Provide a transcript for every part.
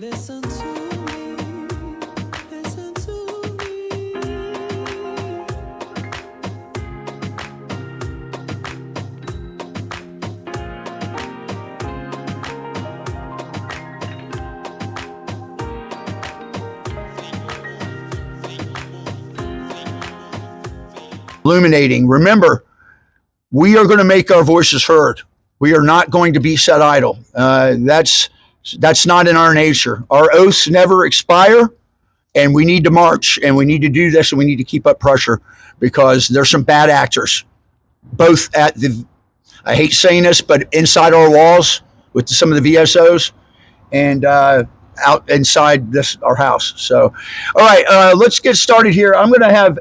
Listen to me, listen to me. Illuminating. Remember, we are going to make our voices heard. We are not going to be set idle. That's not in our nature. Our oaths never expire, and we need to march, and we need to do this, and we need to keep up pressure because there's some bad actors, both at the, I hate saying this, but inside our walls with some of the VSOs and out inside our house. So, all right, let's get started here. I'm going to have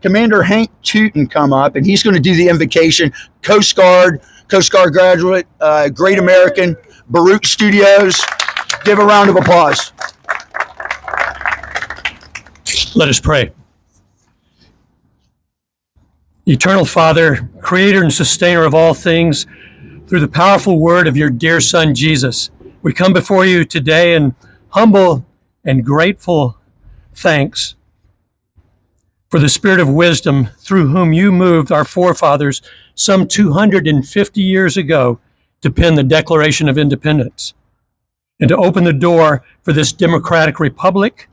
Commander Hank Teuton come up, and he's going to do the invocation. Coast Guard graduate, Great American, Baruch Studios. Give a round of applause. Let us pray. Eternal Father, creator and sustainer of all things, through the powerful word of your dear Son, Jesus, we come before you today in humble and grateful thanks for the spirit of wisdom through whom you moved our forefathers some 250 years ago to pen the Declaration of Independence and to open the door for this democratic republic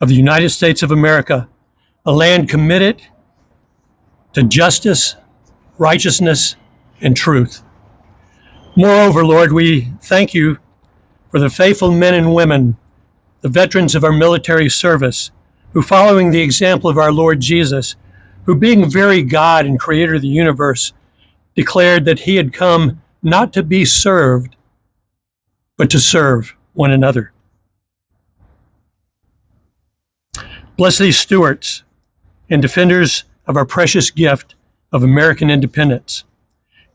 of the United States of America, a land committed to justice, righteousness, and truth. Moreover, Lord, we thank you for the faithful men and women, the veterans of our military service, who, following the example of our Lord Jesus, who being very God and creator of the universe, declared that he had come not to be served, but to serve one another. Bless these stewards and defenders of our precious gift of American independence.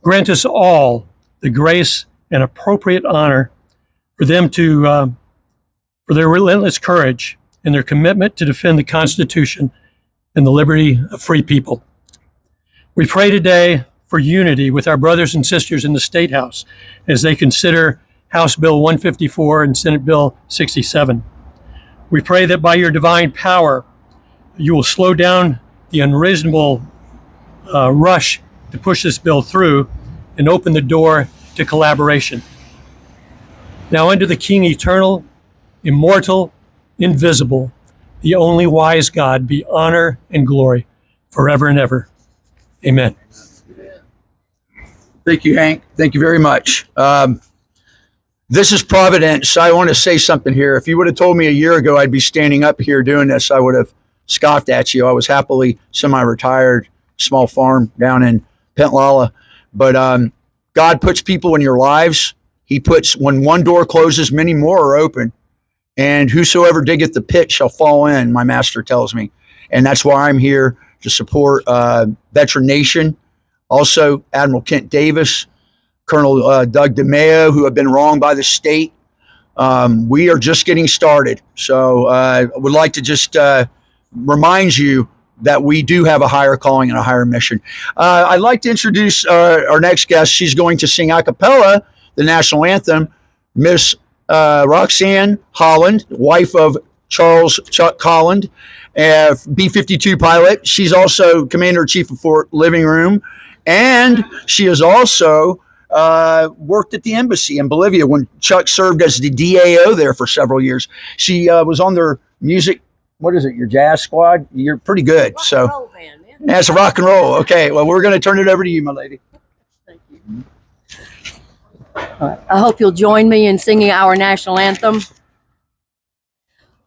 Grant us all the grace and appropriate honor for them for their relentless courage and their commitment to defend the Constitution and the liberty of free people. We pray today for unity with our brothers and sisters in the State House as they consider House Bill 154 and Senate Bill 67. We pray that by your divine power, you will slow down the unreasonable rush to push this bill through and open the door to collaboration. Now unto the King eternal, immortal, invisible, the only wise God, be honor and glory forever and ever. Amen. Thank you, Hank. Thank you very much. This is Providence. I want to say something here. If you would have told me a year ago I'd be standing up here doing this, I would have scoffed at you. I was happily semi-retired, small farm down in Pentlala. But God puts people in your lives. He puts, when one door closes, many more are open. And whosoever diggeth the pit shall fall in, my master tells me. And that's why I'm here to support Veteran Nation. Also, Admiral Kent Davis, Colonel Doug DeMaio, who have been wronged by the state. We are just getting started. So I would like to just remind you that we do have a higher calling and a higher mission. I'd like to introduce our next guest. She's going to sing a cappella the national anthem, Miss Roxanne Holland, wife of Chuck Holland, B-52 pilot. She's also Commander-in-Chief of Fort Living Room, and she has also worked at the embassy in Bolivia when Chuck served as the DAO there for several years. She was on their music, what is it, your jazz squad? You're pretty good. Rock so and roll band, man. That's a rock and roll. Okay, well, we're going to turn it over to you, my lady. Thank you. I hope you'll join me in singing our national anthem.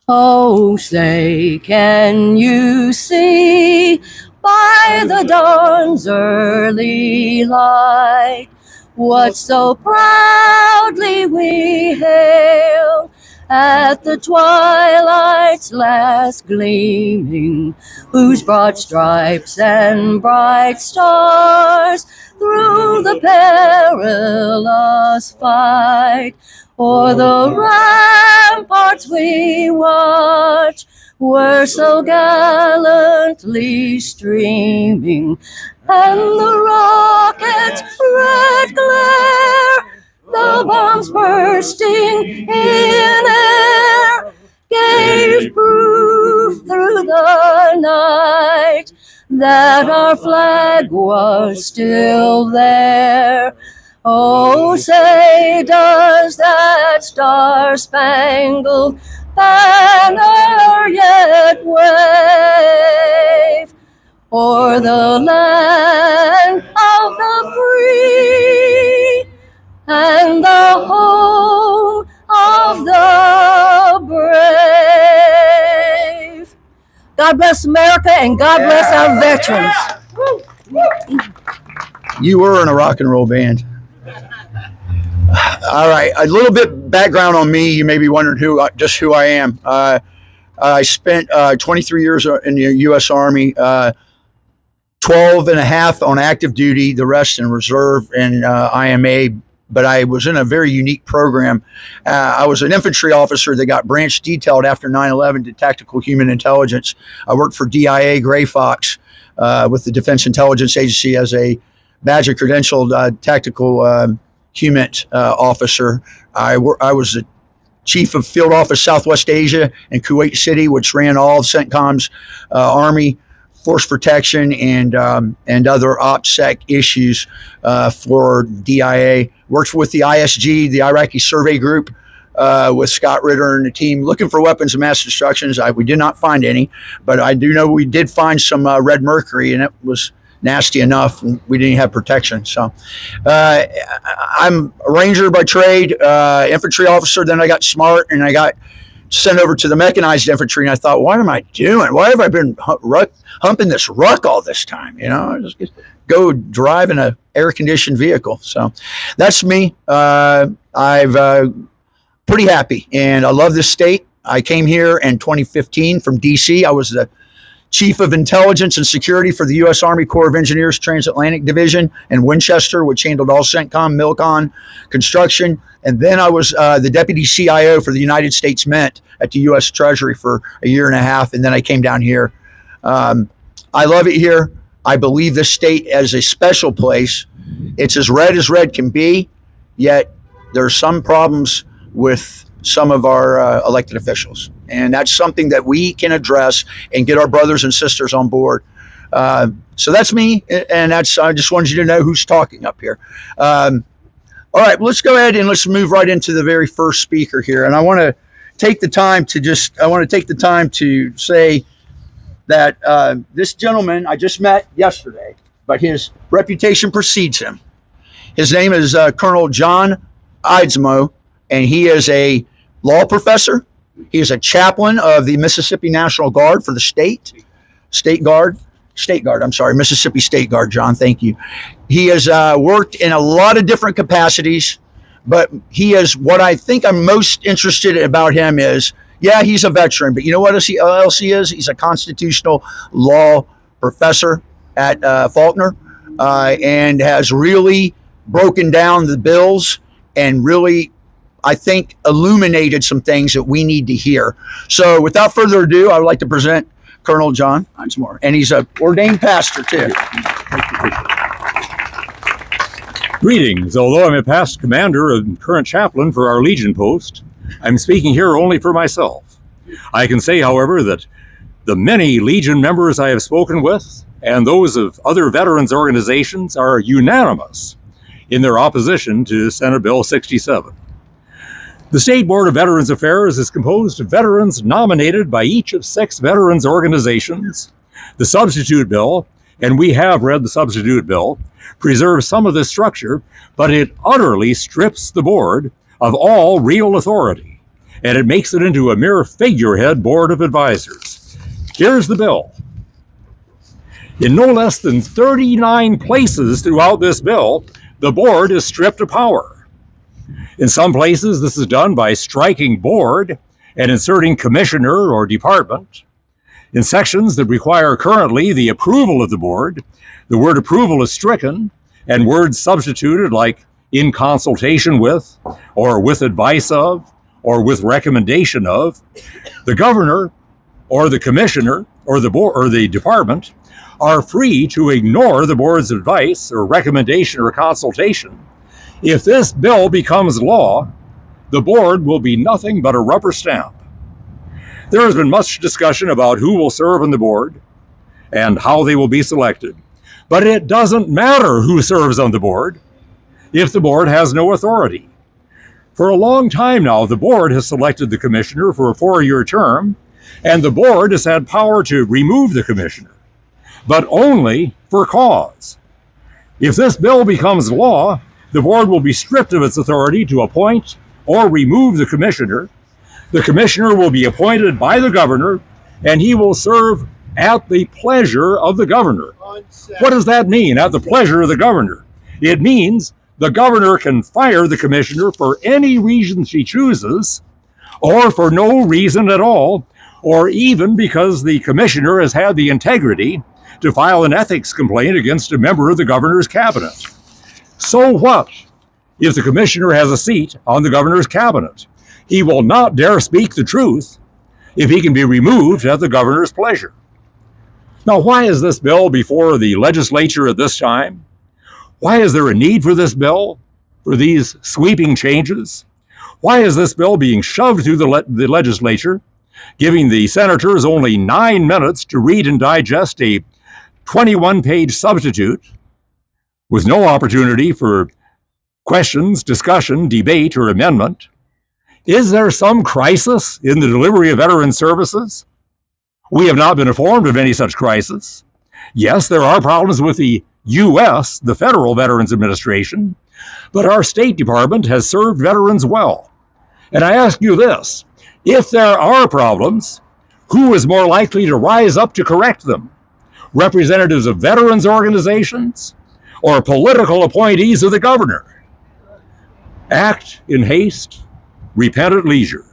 Oh, say, can you see by the dawn's early light what so proudly we hail at the twilight's last gleaming, whose broad stripes and bright stars through the perilous fight o'er the ramparts we watch were so gallantly streaming, and the rocket's red glare, the the bombs bursting in air gave proof through the night that our flag was still there. Oh, say does that star-spangled banner yet wave o'er the land of the free and the home of the brave. God bless America and God bless our veterans. You were in a rock and roll band. All right, a little bit background on me. You may be wondering who I am. I spent 23 years in the U.S. Army, 12 and a half on active duty, the rest in reserve and IMA. But I was in a very unique program. I was an infantry officer that got branch detailed after 9/11 to tactical human intelligence. I worked for DIA Gray Fox with the Defense Intelligence Agency as a badge credentialed tactical human officer. I was the chief of field office Southwest Asia in Kuwait City, which ran all of CENTCOM's Army force protection and other OPSEC issues for DIA. Worked with the ISG, the Iraqi Survey Group, with Scott Ritter and the team, looking for weapons of mass destruction. We did not find any, but I do know we did find some red mercury, and it was nasty enough, and we didn't have protection. So I'm a ranger by trade, infantry officer. Then I got smart and I got sent over to the mechanized infantry, and I thought, what am I doing? Why have I been humping this ruck all this time? You know, I just go drive in a air-conditioned vehicle. So that's me. I'm pretty happy, and I love this state. I came here in 2015 from D.C. I was the Chief of Intelligence and Security for the U.S. Army Corps of Engineers Transatlantic Division in Winchester, which handled all CENTCOM, MILCON, construction. And then I was the Deputy CIO for the United States Mint at the U.S. Treasury for a year and a half. And then I came down here. I love it here. I believe this state as a special place. It's as red can be, yet there's some problems with some of our elected officials. And that's something that we can address and get our brothers and sisters on board. So that's me. And I just wanted you to know who's talking up here. All right, let's go ahead and let's move right into the very first speaker here. And I want to take the time to say that this gentleman I just met yesterday, but his reputation precedes him. His name is Colonel John Eidsmo, and he is a law professor. He is a chaplain of the Mississippi National Guard for the Mississippi State Guard, John, thank you. He has worked in a lot of different capacities, but he is, what I think I'm most interested about him is, yeah, he's a veteran, but you know what else he is? He's a constitutional law professor at Faulkner, and has really broken down the bills and really, I think, illuminated some things that we need to hear. So without further ado, I would like to present Colonel John Eidsmo, and he's an ordained pastor too. Greetings. Although I'm a past commander and current chaplain for our Legion post, I'm speaking here only for myself. I can say, however, that the many Legion members I have spoken with and those of other veterans organizations are unanimous in their opposition to Senate Bill 67. The State Board of Veterans Affairs is composed of veterans nominated by each of 6 veterans organizations. The substitute bill, and we have read the substitute bill, preserves some of this structure, but it utterly strips the board of all real authority, and it makes it into a mere figurehead board of advisors. Here's the bill. In no less than 39 places throughout this bill, the board is stripped of power. In some places, this is done by striking board and inserting commissioner or department. In sections that require currently the approval of the board, the word approval is stricken and words substituted like in consultation with, or with advice of, or with recommendation of. The governor or the commissioner or the board or the department are free to ignore the board's advice or recommendation or consultation If this bill becomes law, the board will be nothing but a rubber stamp. There has been much discussion about who will serve on the board and how they will be selected. But it doesn't matter who serves on the board if the board has no authority. For a long time now, the board has selected the commissioner for a 4-year term, and the board has had power to remove the commissioner, but only for cause. If this bill becomes law, the board will be stripped of its authority to appoint or remove the commissioner. The commissioner will be appointed by the governor, and he will serve at the pleasure of the governor. What does that mean, at the pleasure of the governor? It means the governor can fire the commissioner for any reason she chooses, or for no reason at all, or even because the commissioner has had the integrity to file an ethics complaint against a member of the governor's cabinet. So what if the commissioner has a seat on the governor's cabinet? He will not dare speak the truth if he can be removed at the governor's pleasure. Now, why is this bill before the legislature at this time? Why is there a need for this bill, for these sweeping changes? Why is this bill being shoved through the legislature, giving the senators only 9 minutes to read and digest a 21-page substitute with no opportunity for questions, discussion, debate, or amendment? Is there some crisis in the delivery of veteran services? We have not been informed of any such crisis. Yes, there are problems with the U.S., the Federal Veterans Administration, but our State Department has served veterans well. And I ask you this, if there are problems, who is more likely to rise up to correct them? Representatives of veterans organizations or political appointees of the governor? Act in haste, repent at leisure.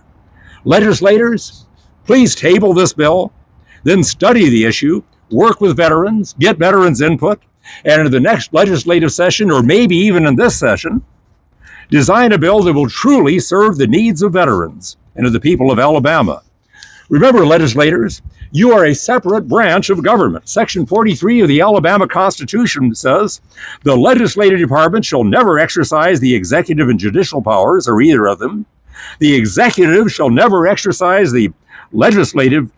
Legislators, please table this bill, then study the issue, work with veterans, get veterans' input, and in the next legislative session, or maybe even in this session, design a bill that will truly serve the needs of veterans and of the people of Alabama. Remember, legislators, you are a separate branch of government. Section 43 of the Alabama Constitution says, the legislative department shall never exercise the executive and judicial powers, or either of them. The executive shall never exercise the legislative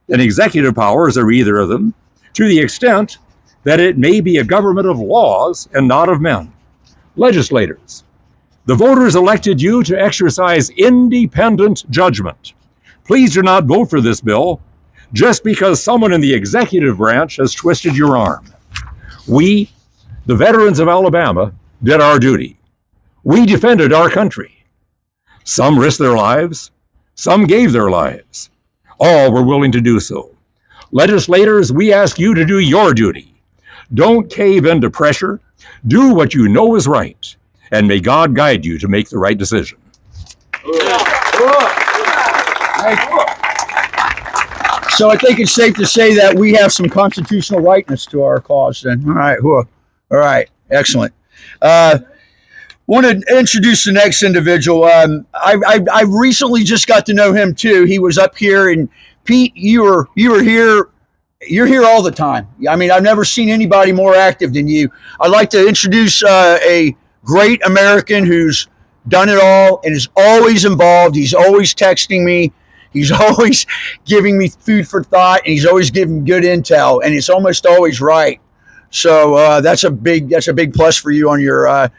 and executive powers, or either of them, to the extent that it may be a government of laws and not of men. Legislators, the voters elected you to exercise independent judgment. Please do not vote for this bill just because someone in the executive branch has twisted your arm. We, the veterans of Alabama, did our duty. We defended our country. Some risked their lives, some gave their lives. All were willing to do so. Legislators, we ask you to do your duty. Don't cave into pressure. Do what you know is right, and may God guide you to make the right decision. So I think it's safe to say that we have some constitutional rightness to our cause then. All right. All right. Excellent. Want to introduce the next individual. I recently just got to know him too. He was up here, and Pete, you were here. You're here all the time. I mean, I've never seen anybody more active than you. I'd like to introduce a great American who's done it all and is always involved. He's always texting me. He's always giving me food for thought, and he's always giving good intel, and it's almost always right. So that's a big plus for you on your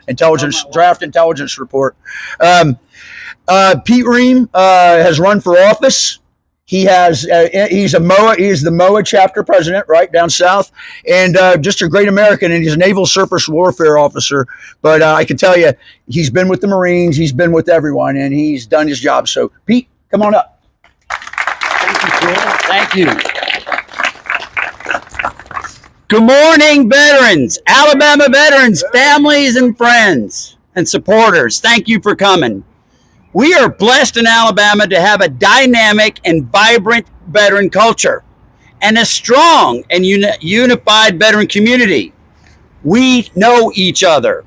draft intelligence report. Pete Riehm has run for office. He's the MOA chapter president right down south, and just a great American, and he's a naval surface warfare officer. But I can tell you, he's been with the Marines, he's been with everyone, and he's done his job. So Pete, come on up. Thank you. Good morning, veterans, Alabama veterans, families and friends and supporters. Thank you for coming. We are blessed in Alabama to have a dynamic and vibrant veteran culture and a strong and unified veteran community. We know each other.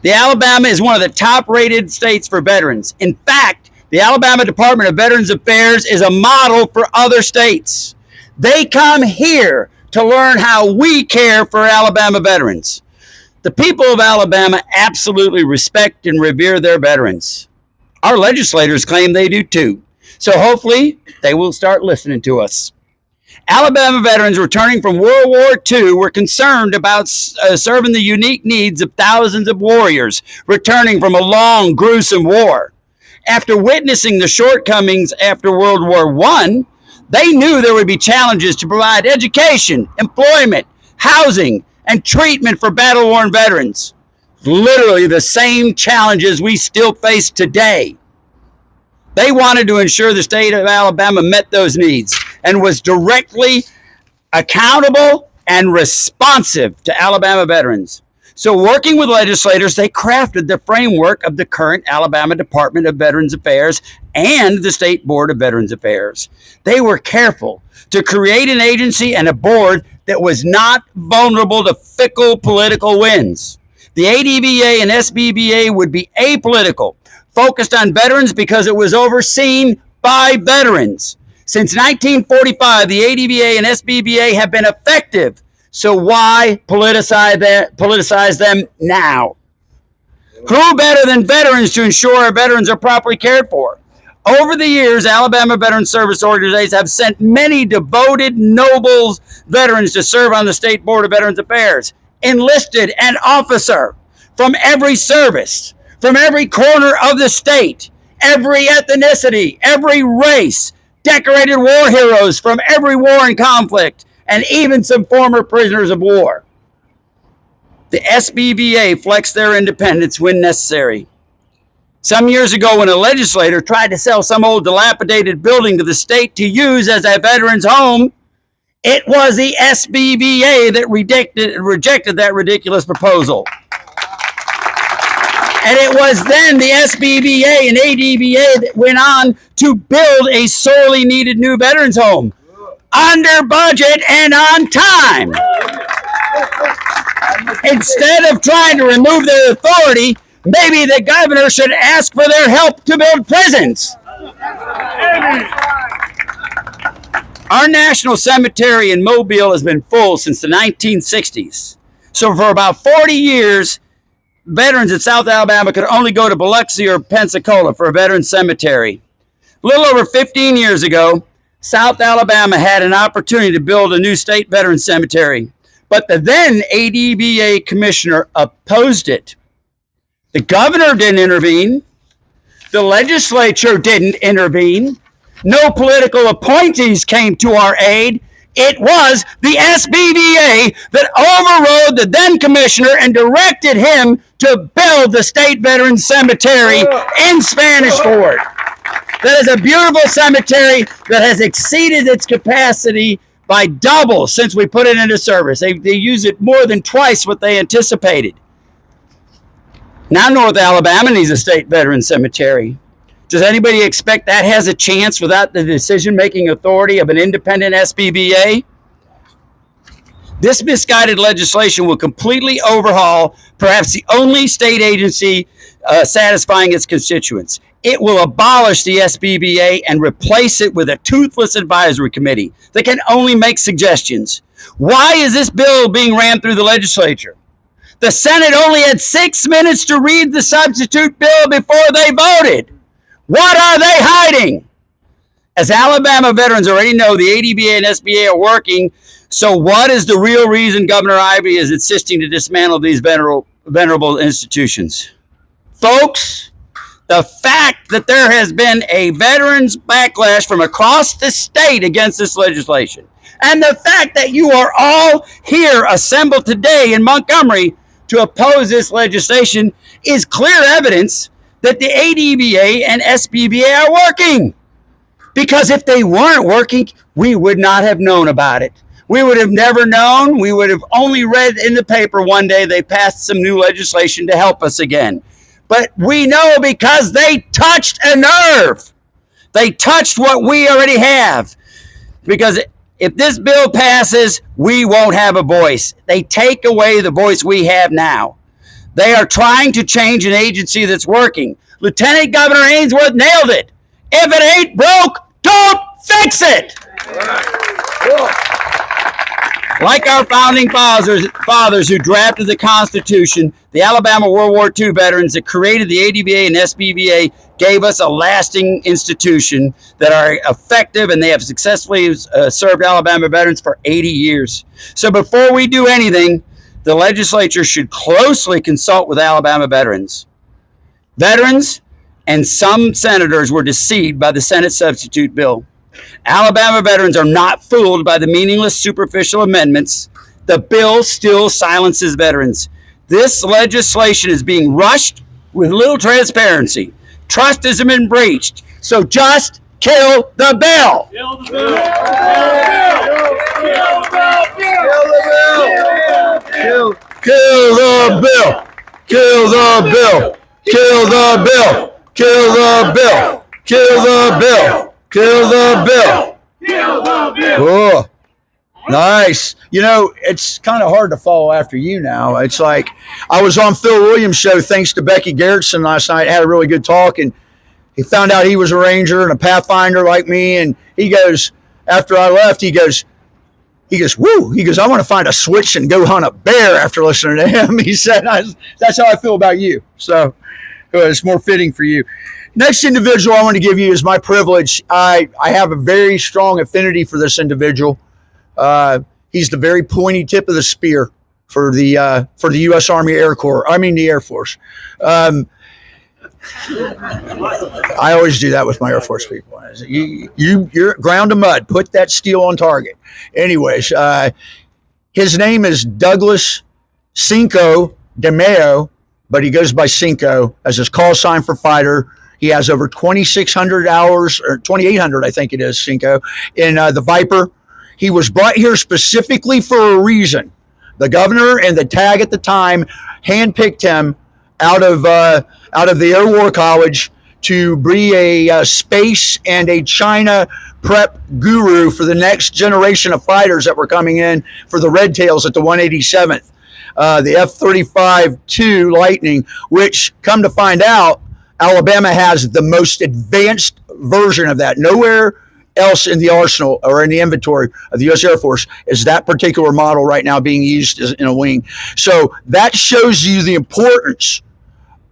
The Alabama is one of the top-rated states for veterans. In fact, the Alabama Department of Veterans Affairs is a model for other states. They come here to learn how we care for Alabama veterans. The people of Alabama absolutely respect and revere their veterans. Our legislators claim they do too. So hopefully they will start listening to us. Alabama veterans returning from World War II were concerned about serving the unique needs of thousands of warriors returning from a long, gruesome war. After witnessing the shortcomings after World War I, they knew there would be challenges to provide education, employment, housing, and treatment for battle-worn veterans. Literally the same challenges we still face today. They wanted to ensure the state of Alabama met those needs and was directly accountable and responsive to Alabama veterans. So working with legislators, they crafted the framework of the current Alabama Department of Veterans Affairs and the State Board of Veterans Affairs. They were careful to create an agency and a board that was not vulnerable to fickle political winds. The ADVA and SBVA would be apolitical, focused on veterans because it was overseen by veterans. Since 1945, the ADVA and SBVA have been effective. So why politicize them now? Who better than veterans to ensure our veterans are properly cared for? Over the years, Alabama Veteran Service Organizations have sent many devoted, noble veterans to serve on the State Board of Veterans Affairs. Enlisted an officer from every service, from every corner of the state, every ethnicity, every race, decorated war heroes from every war and conflict, and even some former prisoners of war. The SBVA flexed their independence when necessary. Some years ago, when a legislator tried to sell some old dilapidated building to the state to use as a veteran's home, it was the SBVA that rejected that ridiculous proposal. And it was then the SBVA and ADVA that went on to build a sorely needed new veterans home under budget and on time. Instead of trying to remove their authority, maybe the governor should ask for their help to build prisons. Our national cemetery in Mobile has been full since the 1960s. So for about 40 years, veterans in South Alabama could only go to Biloxi or Pensacola for a veterans cemetery. A little over 15 years ago, South Alabama had an opportunity to build a new state veterans cemetery, but the then ADVA commissioner opposed it. The governor didn't intervene. The legislature didn't intervene. No political appointees came to our aid. It was the SBVA that overrode the then commissioner and directed him to build the state veterans cemetery in Spanish Fort. That is a beautiful cemetery that has exceeded its capacity by double since we put it into service. They use it more than twice what they anticipated. Now North Alabama needs a state veterans cemetery. Does anybody expect that has a chance without the decision-making authority of an independent SBVA? This misguided legislation will completely overhaul perhaps the only state agency satisfying its constituents. It will abolish the SBVA and replace it with a toothless advisory committee that can only make suggestions. Why is this bill being ran through the legislature? The Senate only had 6 minutes to read the substitute bill before they voted. What are they hiding? As Alabama veterans already know, the ADVA and SBA are working. So what is the real reason Governor Ivey is insisting to dismantle these venerable institutions? Folks, the fact that there has been a veterans backlash from across the state against this legislation, and the fact that you are all here assembled today in Montgomery to oppose this legislation is clear evidence that the ADVA and SBVA are working. Because if they weren't working, we would not have known about it. We would have never known. We would have only read in the paper one day they passed some new legislation to help us again. But we know because they touched a nerve. They touched what we already have. Because if this bill passes, we won't have a voice. They take away the voice we have now. They are trying to change an agency that's working. Lieutenant Governor Ainsworth nailed it. If it ain't broke, don't fix it. Like our founding fathers who drafted the Constitution, the Alabama World War II veterans that created the ADVA and SBVA gave us a lasting institution that are effective, and they have successfully served Alabama veterans for 80 years. So before we do anything, the legislature should closely consult with Alabama veterans. Veterans and some senators were deceived by the Senate substitute bill. Alabama veterans are not fooled by the meaningless, superficial amendments. The bill still silences veterans. This legislation is being rushed with little transparency. Trust has been breached. So just kill the bill. Kill the bill! Kill the bill! Kill the bill! Kill the bill! Kill the bill! Kill the bill! Kill the bill! Kill the bill! Kill the bill! Oh, nice. You know, it's kind of hard to follow after you now. It's like I was on Phil Williams' show thanks to Becky Garretson last night. Had a really good talk, and he found out he was a ranger and a pathfinder like me. And he goes, after I left, he goes, woo. He goes, I want to find a switch and go hunt a bear after listening to him. He said, that's how I feel about you. So it's more fitting for you. Next individual I want to give you is my privilege. I have a very strong affinity for this individual. He's the very pointy tip of the spear for the U.S. Army Air Corps. I mean the Air Force. I always do that with my Air Force people. You're ground to mud. Put that steel on target. Anyways, his name is Douglas Cinco DeMaio, but he goes by Cinco as his call sign for fighter. He has over 2,600 hours, or 2,800, I think it is, Cinco, in the Viper. He was brought here specifically for a reason. The governor and the TAG at the time handpicked him out of the Air War College to be a space and a China prep guru for the next generation of fighters that were coming in for the Red Tails at the 187th, the F-35-2 Lightning, which, come to find out, Alabama has the most advanced version of that. Nowhere else in the arsenal or in the inventory of the U.S. Air Force is that particular model right now being used in a wing. So that shows you the importance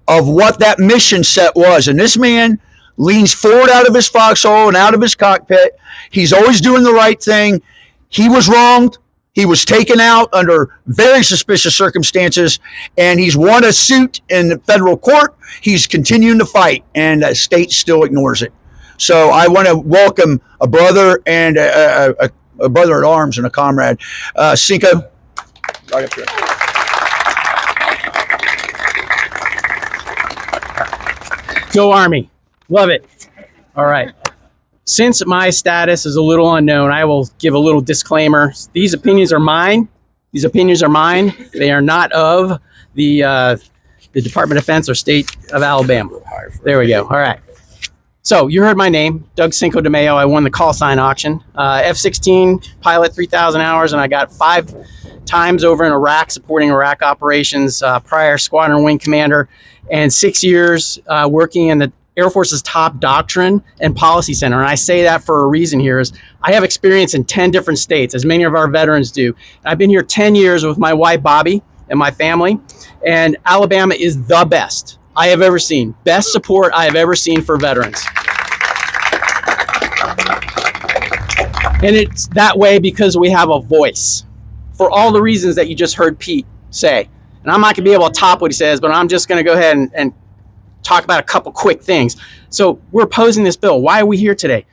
of what that mission set was. And this man leans forward out of his foxhole and out of his cockpit. He's always doing the right thing. He was wronged. He was taken out under very suspicious circumstances, and he's won a suit in the federal court. He's continuing to fight, and the state still ignores it. So I want to welcome a brother and a brother at arms and a comrade. Cinco, right up here. Go Army. Love it. All right. Since my status is a little unknown, I will give a little disclaimer. These opinions are mine. These opinions are mine. They are not of the Department of Defense or State of Alabama. There we go. All right. So you heard my name, Doug Cinco DeMaio. I won the call sign auction. F-16 pilot, 3,000 hours, and I got 5 times over in Iraq, supporting Iraq operations, prior squadron wing commander, and 6 years working in the Air Force's top doctrine and policy center. And I say that for a reason here is I have experience in 10 different states, as many of our veterans do. I've been here 10 years with my wife, Bobby, and my family, and Alabama is the best I have ever seen. Best support I have ever seen for veterans. And it's that way because we have a voice for all the reasons that you just heard Pete say. And I'm not gonna be able to top what he says, but I'm just gonna go ahead and talk about a couple quick things. So we're opposing this bill. Why are we here today?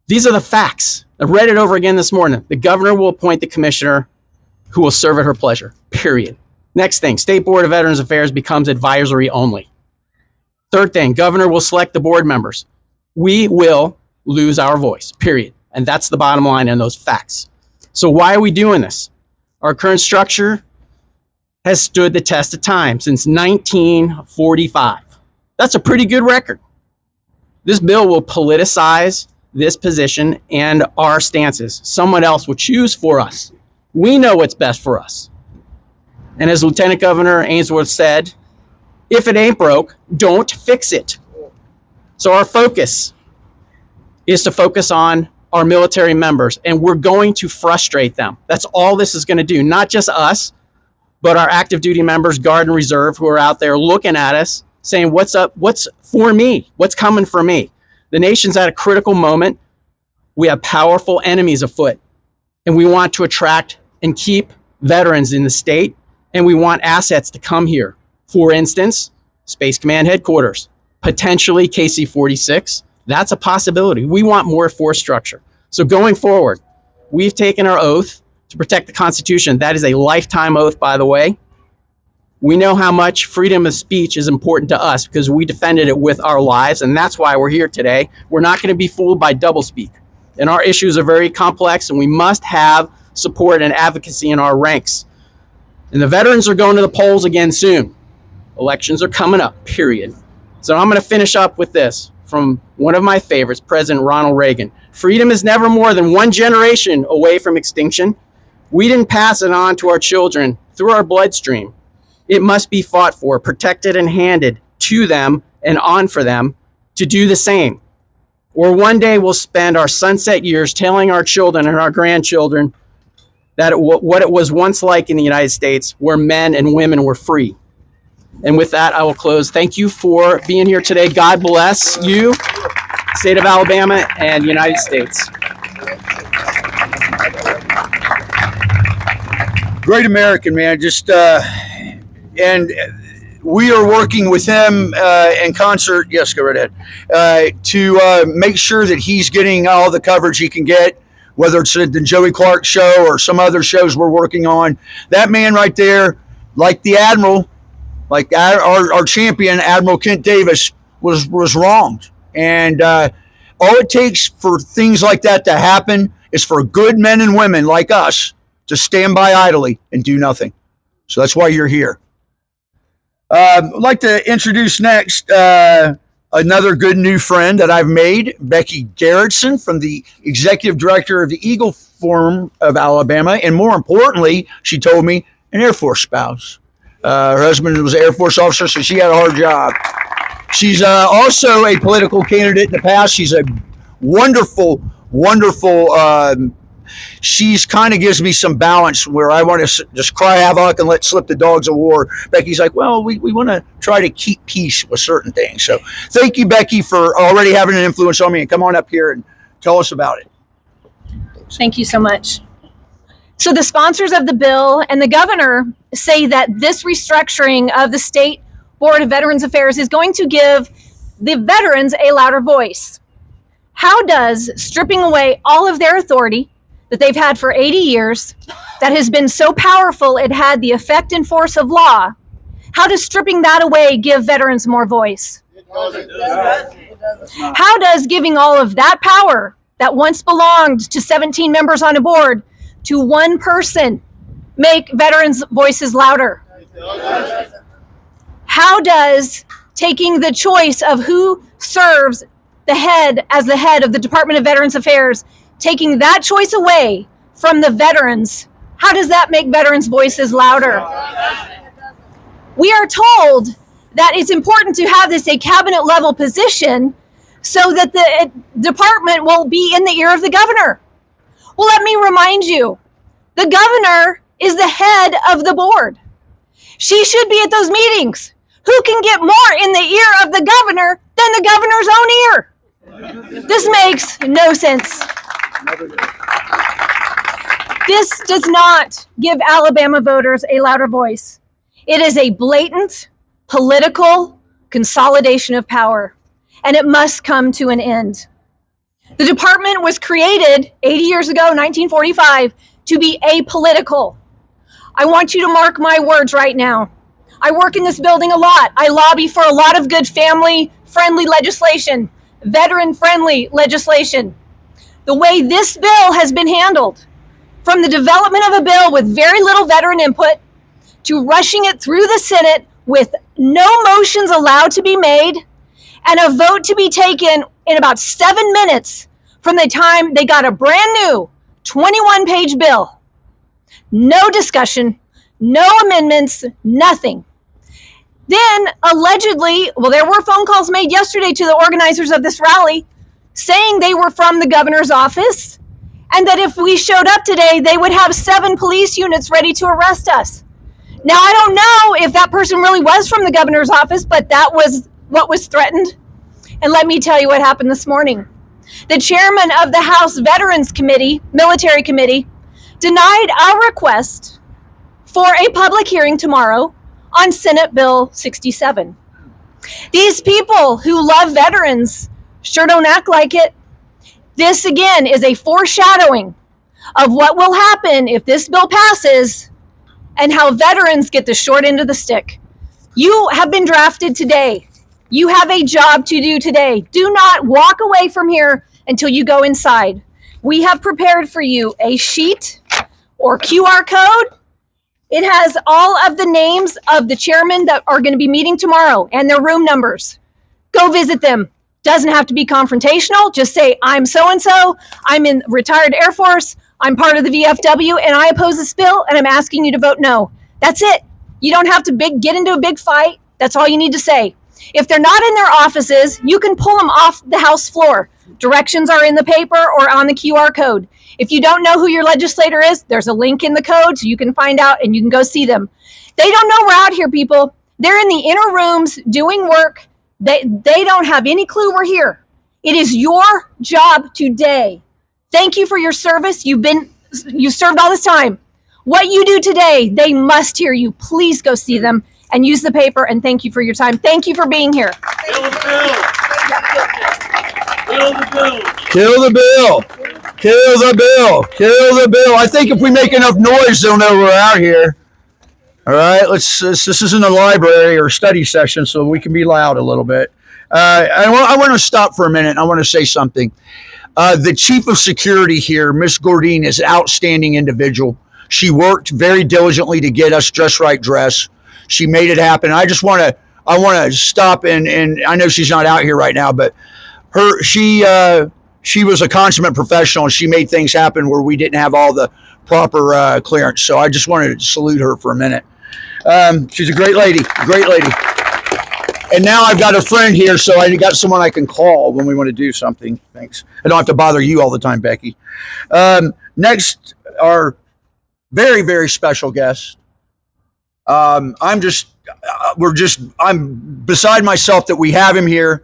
These are the facts. I read it over again this morning. The governor will appoint the commissioner who will serve at her pleasure, period. Next thing, State Board of Veterans Affairs becomes advisory only. Third thing, governor will select the board members. We will lose our voice, period. And that's the bottom line in those facts. So why are we doing this? Our current structure has stood the test of time since 1945. That's a pretty good record. This bill will politicize this position and our stances. Someone else will choose for us. We know what's best for us. And as Lieutenant Governor Ainsworth said, if it ain't broke, don't fix it. So our focus is to focus on our military members, and we're going to frustrate them. That's all this is going to do. Not just us, but our active duty members, Guard and Reserve, who are out there looking at us, saying, what's up? What's for me? What's coming for me? The nation's at a critical moment. We have powerful enemies afoot, and we want to attract and keep veterans in the state, and we want assets to come here. For instance, Space Command Headquarters, potentially KC-46. That's a possibility. We want more force structure. So going forward, we've taken our oath to protect the Constitution. That is a lifetime oath, by the way. We know how much freedom of speech is important to us because we defended it with our lives, and that's why we're here today. We're not going to be fooled by doublespeak. And our issues are very complex, and we must have support and advocacy in our ranks. And the veterans are going to the polls again soon. Elections are coming up, period. So I'm going to finish up with this from one of my favorites, President Ronald Reagan. Freedom is never more than one generation away from extinction. We didn't pass it on to our children through our bloodstream. It must be fought for, protected, and handed to them and on for them to do the same. Or one day we'll spend our sunset years telling our children and our grandchildren that what it was once like in the United States, where men and women were free. And with that, I will close. Thank you for being here today. God bless you, state of Alabama, and the United States. Great American, man. Just and we are working with him in concert. Yes, go right ahead. To make sure that he's getting all the coverage he can get, whether it's the Joey Clark show or some other shows we're working on. That man right there, like the Admiral, like our champion, Admiral Kent Davis, was wronged. And all it takes for things like that to happen is for good men and women like us to stand by idly and do nothing. So that's why you're here. I'd like to introduce next another good new friend that I've made, Becky Garretson, from the Executive Director of the Eagle Forum of Alabama. And more importantly, she told me, an Air Force spouse. Her husband was an Air Force officer, so she had a hard job. She's also a political candidate in the past. She's a wonderful, she's kind of gives me some balance where I want to just cry havoc and let slip the dogs of war. Becky's like, well, we want to try to keep peace with certain things. So thank you, Becky, for already having an influence on me. And come on up here and tell us about it. Thank you so much. So the sponsors of the bill and the governor say that this restructuring of the State Board of Veterans Affairs is going to give the veterans a louder voice. How does stripping away all of their authority that they've had for 80 years, that has been so powerful it had the effect and force of law, how does stripping that away give veterans more voice? How does giving all of that power that once belonged to 17 members on a board to one person make veterans' voices louder? How does taking the choice of who serves the head as the head of the Department of Veterans Affairs, taking that choice away from the veterans, how does that make veterans' voices louder? We are told that it's important to have this a cabinet level position so that the department will be in the ear of the governor. Well, let me remind you, the governor is the head of the board. She should be at those meetings. Who can get more in the ear of the governor than the governor's own ear? This makes no sense. This does not give Alabama voters a louder voice. It is a blatant political consolidation of power, and it must come to an end. The department was created 80 years ago, 1945, to be apolitical. I want you to mark my words right now. I work in this building a lot. I lobby for a lot of good family-friendly legislation, veteran-friendly legislation. The way this bill has been handled, from the development of a bill with very little veteran input to rushing it through the Senate with no motions allowed to be made and a vote to be taken in about 7 minutes from the time they got a brand new 21-page bill. No discussion, no amendments, nothing. Then allegedly, well, there were phone calls made yesterday to the organizers of this rally saying they were from the governor's office, and that if we showed up today, they would have 7 police units ready to arrest us. Now, I don't know if that person really was from the governor's office, but that was what was threatened. And let me tell you what happened this morning. The chairman of the House Veterans Committee, Military Committee, denied our request for a public hearing tomorrow on Senate Bill 67. These people who love veterans sure don't act like it. This, again, is a foreshadowing of what will happen if this bill passes and how veterans get the short end of the stick. You have been drafted today. You have a job to do today. Do not walk away from here until you go inside. We have prepared for you a sheet or QR code. It has all of the names of the chairmen that are going to be meeting tomorrow and their room numbers. Go visit them. Doesn't have to be confrontational. Just say, I'm so-and-so. I'm in retired Air Force. I'm part of the VFW and I oppose this bill and I'm asking you to vote no. That's it. You don't have to get into a big fight. That's all you need to say. If they're not in their offices, you can pull them off the House floor. Directions are in the paper or on the QR code. If you don't know who your legislator is, there's a link in the code so you can find out and you can go see them. They don't know we're out here, people. They're in the inner rooms doing work. They don't have any clue we're here. It is your job today. Thank you for your service. You served all this time. What you do today, they must hear you. Please go see them and use the paper, and thank you for your time. Thank you for being here. Kill the bill. Kill the bill. Kill the bill. Kill the bill. Kill the bill. I think if we make enough noise, they'll know we're out here. All right, this isn't a library or study session, so we can be loud a little bit. I want to stop for a minute. I want to say something. The chief of security here, Miss Gordine, is an outstanding individual. She worked very diligently to get us Dress Right dress. She made it happen. I want to stop and I know she's not out here right now, but she was a consummate professional and she made things happen where we didn't have all the proper clearance. So I just wanted to salute her for a minute. She's a great lady. And now I've got a friend here, so I got someone I can call when we want to do something. Thanks. I don't have to bother you all the time, Becky. Next, our very, very special guest. I'm beside myself that we have him here.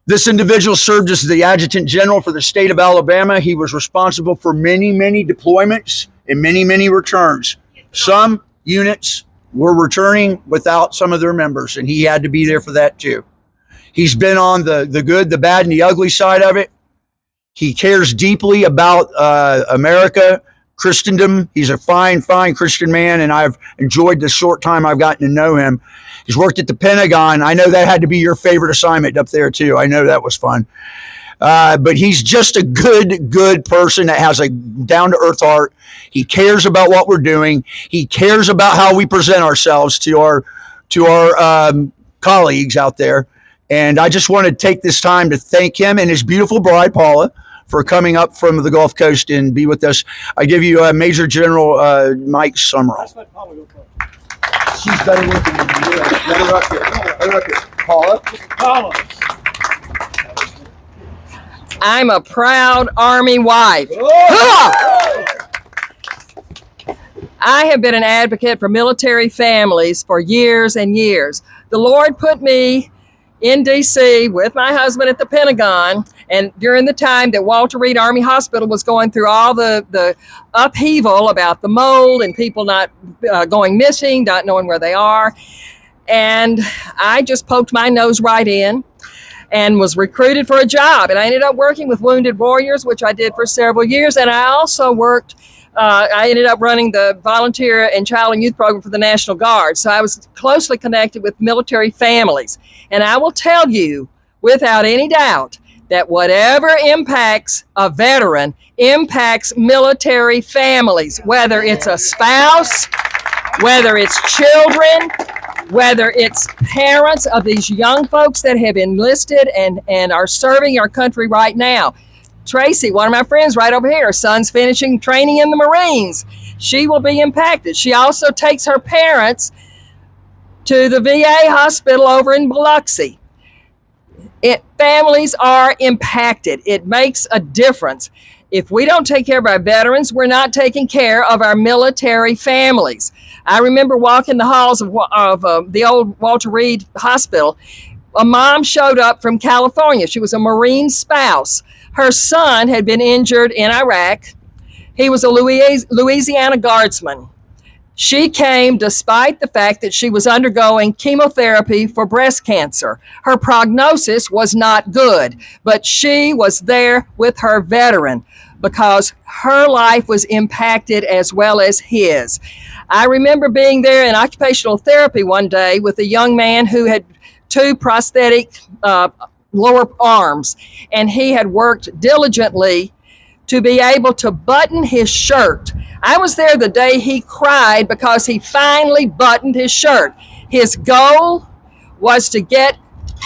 This individual served as the Adjutant General for the state of Alabama. He was responsible for many, many deployments and many, many returns. Some units were returning without some of their members, and he had to be there for that too. He's been on the good, the bad, and the ugly side of it. He cares deeply about America, Christendom. He's a fine, fine Christian man, and I've enjoyed the short time I've gotten to know him. He's worked at the Pentagon. I know that had to be your favorite assignment up there too. I know that was fun. But he's just a good person that has a down-to-earth heart. He cares about what we're doing. He cares about how we present ourselves to our colleagues out there. And I just want to take this time to thank him and his beautiful bride, Paula, for coming up from the Gulf Coast and be with us. I give you Major General Mike Summeral. She's better looking than you. Let her up here. Let her up here. Paula. I'm a proud Army wife. I have been an advocate for military families for years and years. The Lord put me in D.C. with my husband at the Pentagon, and during the time that Walter Reed Army Hospital was going through all the upheaval about the mold and people not going missing, not knowing where they are, and I just poked my nose right in and was recruited for a job. And I ended up working with Wounded Warriors, which I did for several years. And I also worked, I ended up running the volunteer and child and youth program for the National Guard. So I was closely connected with military families. And I will tell you, without any doubt, that whatever impacts a veteran impacts military families, whether it's a spouse, whether it's children, whether it's parents of these young folks that have enlisted and are serving our country right now. Tracy, one of my friends right over here, her son's finishing training in the Marines. She will be impacted. She also takes her parents to the VA hospital over in Biloxi. Families are impacted. It makes a difference. If we don't take care of our veterans, we're not taking care of our military families. I remember walking the halls of the old Walter Reed Hospital. A mom showed up from California. She was a Marine spouse. Her son had been injured in Iraq. He was a Louisiana Guardsman. She came despite the fact that she was undergoing chemotherapy for breast cancer. Her prognosis was not good, but she was there with her veteran because her life was impacted as well as his. I remember being there in occupational therapy one day with a young man who had 2 prosthetic lower arms, and he had worked diligently to be able to button his shirt. I was there the day he cried because he finally buttoned his shirt. His goal was to get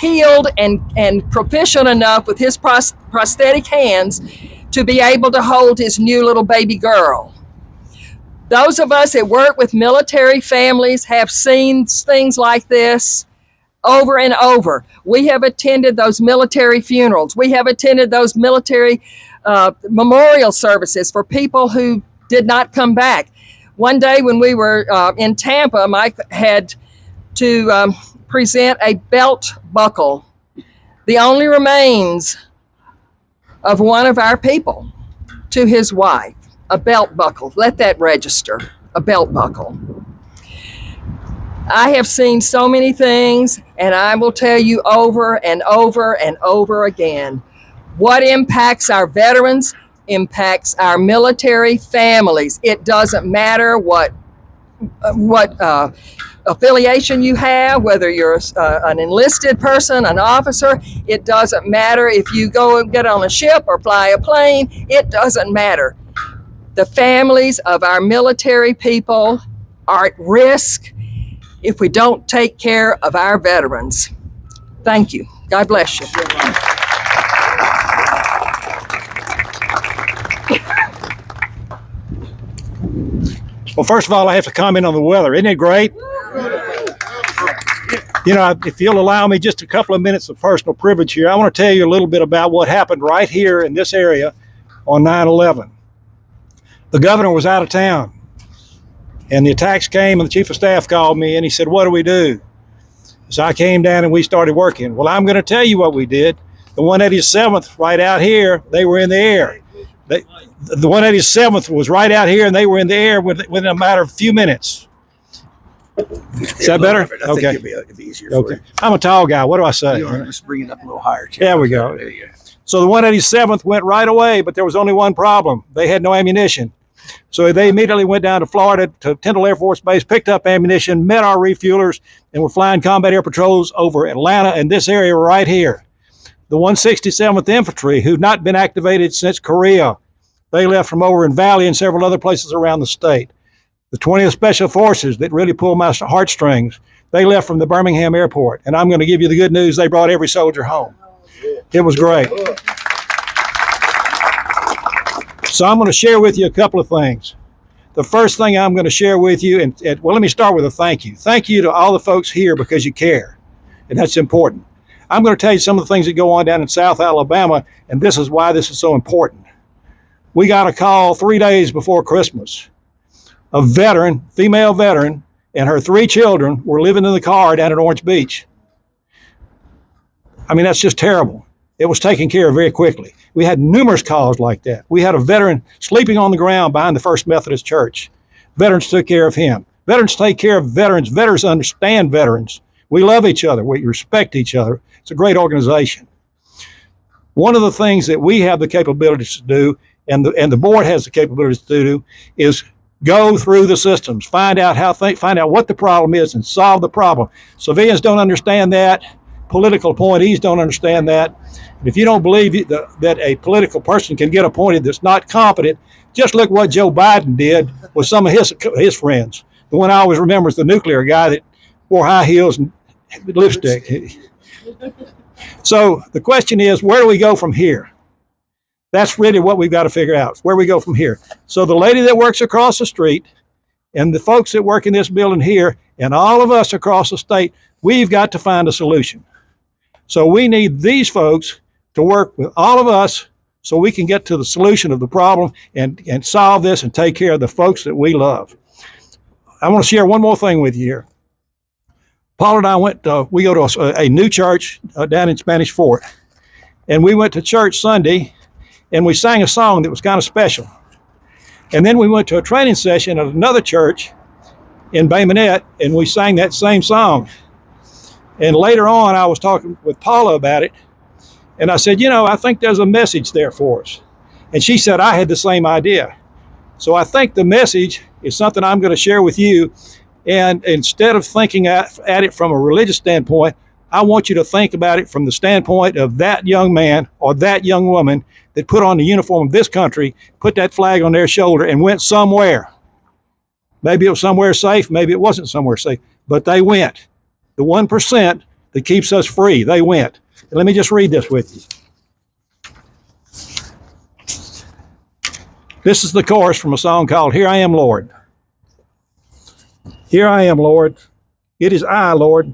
healed and proficient enough with his prosthetic hands to be able to hold his new little baby girl. Those of us that work with military families have seen things like this over and over. We have attended those military funerals. We have attended those military memorial services for people who did not come back. One day when we were in Tampa, Mike had to present a belt buckle, the only remains of one of our people, to his wife. A belt buckle. Let that register. A belt buckle. I have seen so many things, and I will tell you over and over and over again, what impacts our veterans impacts our military families. It doesn't matter what affiliation you have, whether you're an enlisted person, an officer. It doesn't matter if you go and get on a ship or fly a plane. It doesn't matter. The families of our military people are at risk if we don't take care of our veterans. Thank you. God bless you. Well, first of all, I have to comment on the weather. Isn't it great? You know, if you'll allow me just a couple of minutes of personal privilege here, I want to tell you a little bit about what happened right here in this area on 9/11. The governor was out of town, and the attacks came, and the chief of staff called me, and he said, "What do we do?" So I came down, and we started working. Well, I'm going to tell you what we did. The 187th, right out here, they were in the air. The 187th was right out here, and they were in the air within a matter of a few minutes. Is that better? Okay. It'd be easier for Okay. you. I'm a tall guy. What do I say? Just bring it up a little higher. There we go. There you go. So the 187th went right away, but there was only one problem. They had no ammunition. So they immediately went down to Florida to Tyndall Air Force Base, picked up ammunition, met our refuelers, and were flying combat air patrols over Atlanta and this area right here. The 167th Infantry, who'd not been activated since Korea, they left from over in Valley and several other places around the state. The 20th Special Forces that really pulled my heartstrings, they left from the Birmingham airport. And I'm going to give you the good news, they brought every soldier home. It was great. So I'm going to share with you a couple of things. The first thing I'm going to share with you, well, let me start with a thank you. Thank you to all the folks here because you care, and that's important. I'm going to tell you some of the things that go on down in South Alabama, and this is why this is so important. We got a call 3 days before Christmas. A veteran, female veteran, and her 3 children were living in the car down at Orange Beach. I mean, that's just terrible. It was taken care of very quickly. We had numerous calls like that. We had a veteran sleeping on the ground behind the First Methodist Church. Veterans took care of him. Veterans take care of veterans. Veterans understand veterans. We love each other. We respect each other. It's a great organization. One of the things that we have the capabilities to do, and the board has the capabilities to do, is go through the systems, find out what the problem is, and solve the problem. Civilians don't understand that. Political appointees don't understand that. And if you don't believe that a political person can get appointed that's not competent, just look what Joe Biden did with some of his friends. The one I always remember is the nuclear guy that wore high heels and lipstick. So the question is, where do we go from here? That's really what we've got to figure out, where we go from here. So the lady that works across the street and the folks that work in this building here and all of us across the state, we've got to find a solution. So we need these folks to work with all of us so we can get to the solution of the problem and solve this and take care of the folks that we love. I want to share one more thing with you here. Paula and I we go to a new church down in Spanish Fort. And we went to church Sunday and we sang a song that was kind of special. And then we went to a training session at another church in Bay Minette and we sang that same song. And later on, I was talking with Paula about it. And I said, I think there's a message there for us. And she said, I had the same idea. So I think the message is something I'm going to share with you. And instead of thinking at it from a religious standpoint, I want you to think about it from the standpoint of that young man or that young woman that put on the uniform of this country, put that flag on their shoulder and went somewhere. Maybe it was somewhere safe, maybe it wasn't somewhere safe, but they went. The 1% that keeps us free, they went. And let me just read this with you. This is the chorus from a song called Here I Am, Lord. Here I am, Lord. It is I, Lord.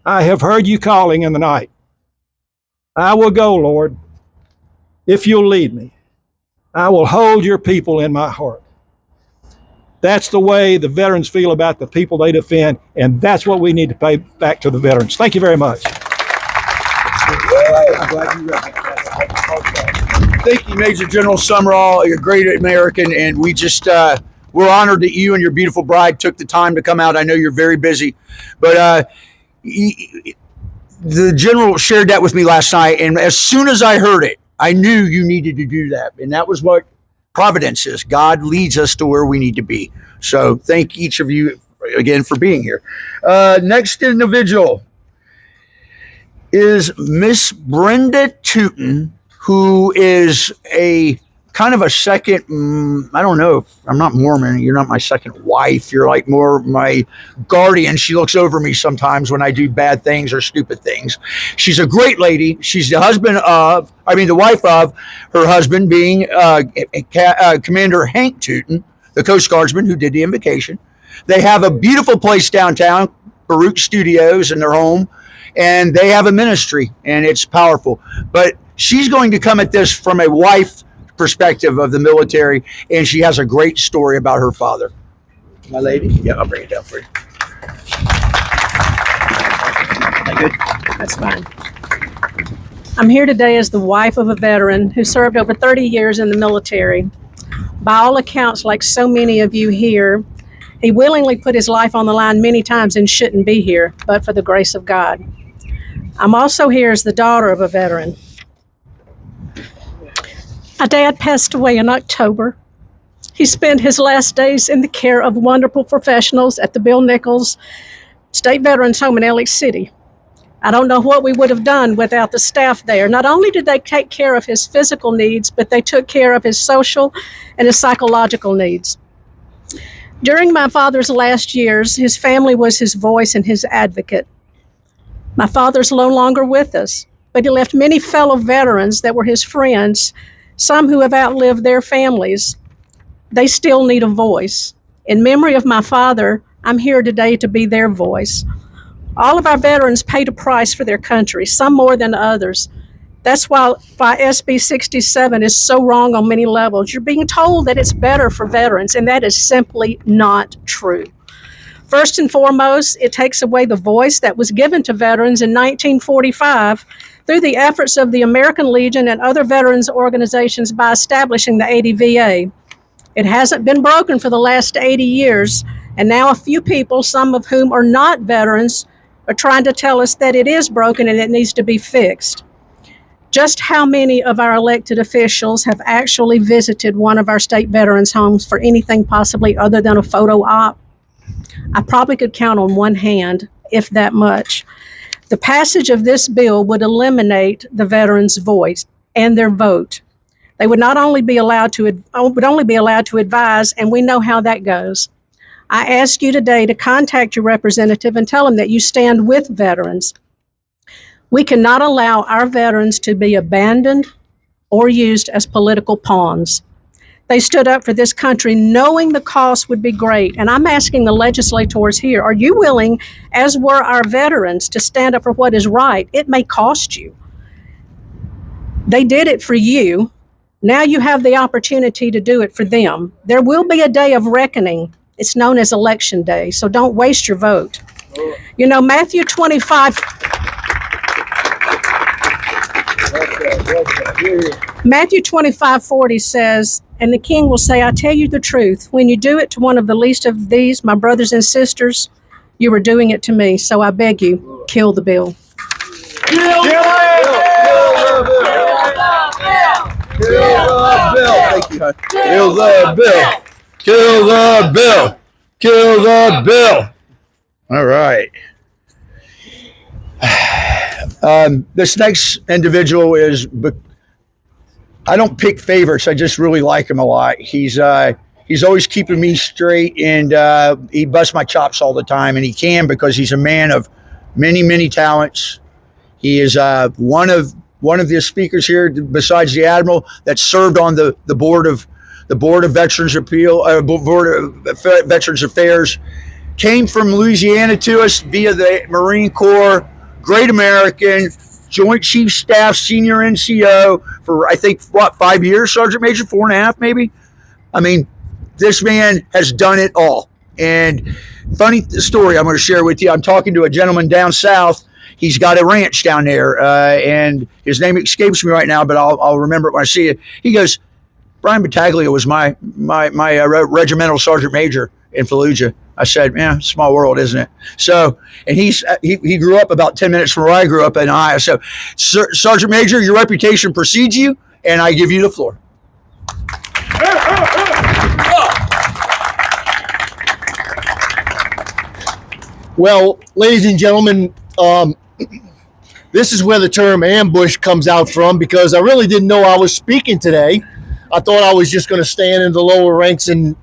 I have heard you calling in the night. I will go, Lord, if you'll lead me. I will hold your people in my heart. That's the way the veterans feel about the people they defend, and that's what we need to pay back to the veterans. Thank you very much. I'm glad you read that. Thank you, Major General Summeral. You're a great American, and we just we're honored that you and your beautiful bride took the time to come out. I know you're very busy, but the general shared that with me last night, and as soon as I heard it, I knew you needed to do that, and that was what Providence is. God leads us to where we need to be. So thank each of you again for being here. Next individual is Miss Brenda Teuton, who is a kind of a second, I don't know, I'm not Mormon, you're not my second wife, you're like more my guardian. She looks over me sometimes when I do bad things or stupid things. She's a great lady. She's the wife of her husband being Commander Hank Teuton, the Coast Guardsman who did the Invocation. They have a beautiful place downtown, Baruch Studios in their home, and they have a ministry, and it's powerful. But she's going to come at this from a wife perspective of the military, and she has a great story about her father. My lady? Yeah, I'll bring it down for you. Good. That's fine. I'm here today as the wife of a veteran who served over 30 years in the military. By all accounts, like so many of you here, he willingly put his life on the line many times and shouldn't be here, but for the grace of God. I'm also here as the daughter of a veteran. My dad passed away in October. He spent his last days in the care of wonderful professionals at the Bill Nichols State Veterans Home in LA City. I don't know what we would have done without the staff there. Not only did they take care of his physical needs, but they took care of his social and his psychological needs. During my father's last years, his family was his voice and his advocate. My father's no longer with us, but he left many fellow veterans that were his friends, some who have outlived their families. They still need a voice. In memory of my father, I'm here today to be their voice. All of our veterans paid a price for their country, some more than others. That's why SB 67 is so wrong on many levels. You're being told that it's better for veterans, and that is simply not true. First and foremost, it takes away the voice that was given to veterans in 1945 through the efforts of the American Legion and other veterans organizations by establishing the ADVA. It hasn't been broken for the last 80 years, and now a few people, some of whom are not veterans, are trying to tell us that it is broken and it needs to be fixed. Just how many of our elected officials have actually visited one of our state veterans' homes for anything possibly other than a photo op? I probably could count on one hand, if that much. The passage of this bill would eliminate the veterans' voice and their vote. They would only be allowed to advise, and we know how that goes. I ask you today to contact your representative and tell them that you stand with veterans. We cannot allow our veterans to be abandoned or used as political pawns. They stood up for this country knowing the cost would be great. And I'm asking the legislators here, are you willing, as were our veterans, to stand up for what is right? It may cost you. They did it for you. Now you have the opportunity to do it for them. There will be a day of reckoning. It's known as Election Day, so don't waste your vote. You know, Matthew 25... Matthew 25:40 says, and the king will say, I tell you the truth, when you do it to one of the least of these, my brothers and sisters, you are doing it to me. So I beg you, kill the bill. Kill the bill. Thank you, hon. Kill the bill. Kill the bill. Kill the bill. All right. This next individual is, I don't pick favorites. I just really like him a lot. He's always keeping me straight, and he busts my chops all the time, and he can because he's a man of many, many talents. He is one of the speakers here, besides the Admiral, that served on the board of Veterans Veterans Affairs. Came from Louisiana to us via the Marine Corps. Great American, Joint Chief Staff, Senior NCO for, I think, 5 years, Sergeant Major, 4.5 maybe. I mean, this man has done it all. And funny story I'm going to share with you. I'm talking to a gentleman down south. He's got a ranch down there, and his name escapes me right now, but I'll remember it when I see it. He goes, Brian Bihaglia was my regimental sergeant major in Fallujah. I said, yeah, small world, isn't it? So, and he grew up about 10 minutes from where I grew up in Ohio. So, Sergeant Major, your reputation precedes you, and I give you the floor. Well, ladies and gentlemen, this is where the term ambush comes out from, because I really didn't know I was speaking today. I thought I was just going to stand in the lower ranks and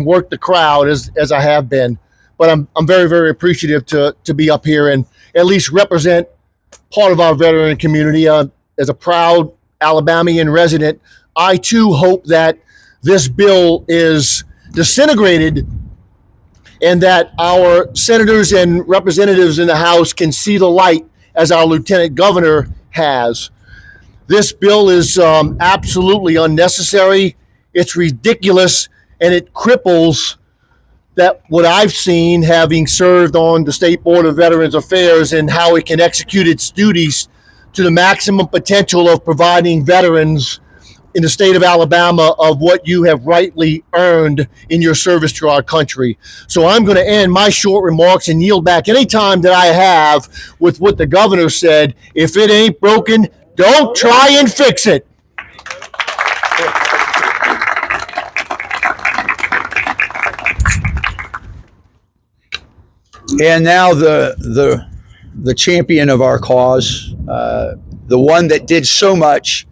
work the crowd as I have been. But I'm very, very appreciative to be up here and at least represent part of our veteran community. As a proud Alabamian resident, I too hope that this bill is disintegrated and that our senators and representatives in the House can see the light as our Lieutenant Governor has. This bill is absolutely unnecessary. It's ridiculous, and it cripples that what I've seen, having served on the State Board of Veterans Affairs, and how it can execute its duties to the maximum potential of providing veterans in the state of Alabama of what you have rightly earned in your service to our country. So I'm going to end my short remarks and yield back any time that I have with what the governor said. If it ain't broken, don't try and fix it. And now the champion of our cause, the one that did so much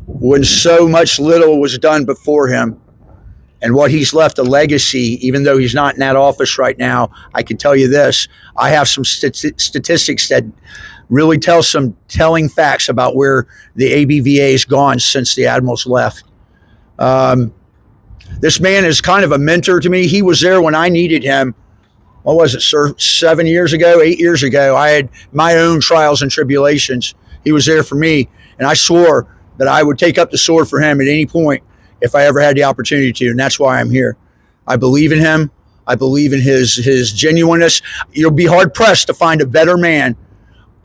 when so much little was done before him, and what he's left a legacy, even though he's not in that office right now. I can tell you this, I have some statistics that really tell some telling facts about where the ABVA has gone since the Admiral's left. This man is kind of a mentor to me. He was there when I needed him. What was it, sir? 8 years ago, I had my own trials and tribulations. He was there for me, and I swore that I would take up the sword for him at any point if I ever had the opportunity to, and that's why I'm here. I believe in him. I believe in his genuineness. You'll be hard-pressed to find a better man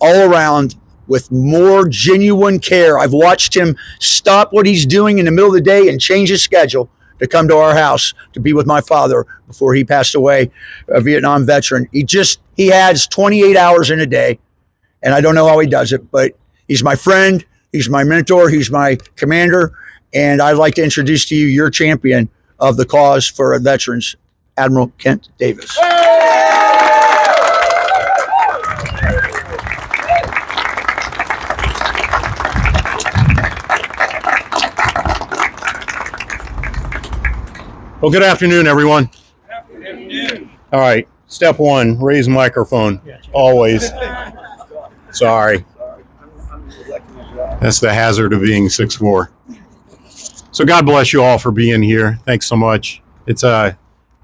all around with more genuine care. I've watched him stop what he's doing in the middle of the day and change his schedule to come to our house to be with my father before he passed away, a Vietnam veteran. He has 28 hours in a day, and I don't know how he does it, but he's my friend, he's my mentor, he's my commander, and I'd like to introduce to you your champion of the cause for veterans, Admiral Kent Davis. Well, good afternoon, everyone. All right, step one, raise microphone, always. Sorry. That's the hazard of being 6'4". So God bless you all for being here. Thanks so much. It's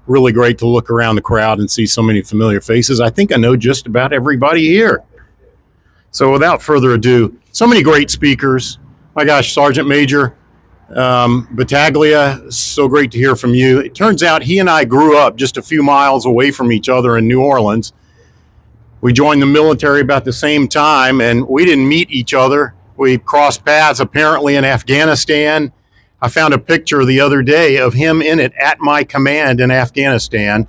really great to look around the crowd and see so many familiar faces. I think I know just about everybody here. So without further ado, so many great speakers. My gosh, Sergeant Major Bihaglia, so great to hear from you. It turns out he and I grew up just a few miles away from each other in New Orleans. We joined the military about the same time, and we didn't meet each other. We crossed paths apparently in Afghanistan. I found a picture the other day of him in it at my command in Afghanistan.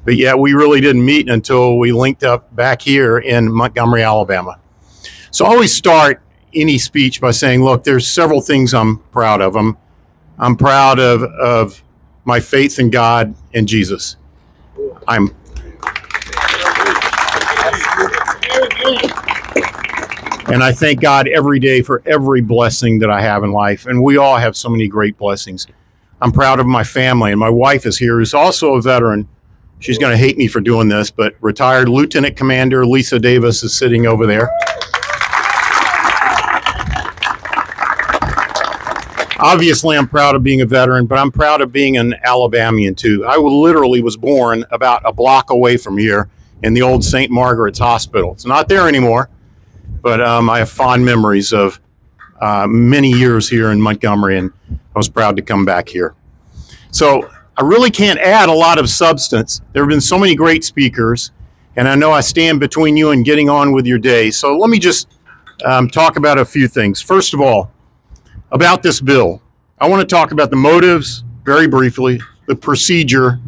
But yeah, we really didn't meet until we linked up back here in Montgomery, Alabama. So I always start any speech by saying, look, there's several things I'm proud of. I'm proud of my faith in God and Jesus. And I thank God every day for every blessing that I have in life. And we all have so many great blessings. I'm proud of my family. And my wife is here, who's also a veteran. She's going to hate me for doing this, but retired Lieutenant Commander Lisa Davis is sitting over there. Obviously, I'm proud of being a veteran, but I'm proud of being an Alabamian too. I literally was born about a block away from here in the old St. Margaret's Hospital. It's not there anymore. But I have fond memories of many years here in Montgomery, and I was proud to come back here. So I really can't add a lot of substance. There have been so many great speakers, and I know I stand between you and getting on with your day. So let me just talk about a few things. First of all, about this bill. I want to talk about the motives very briefly, the procedure,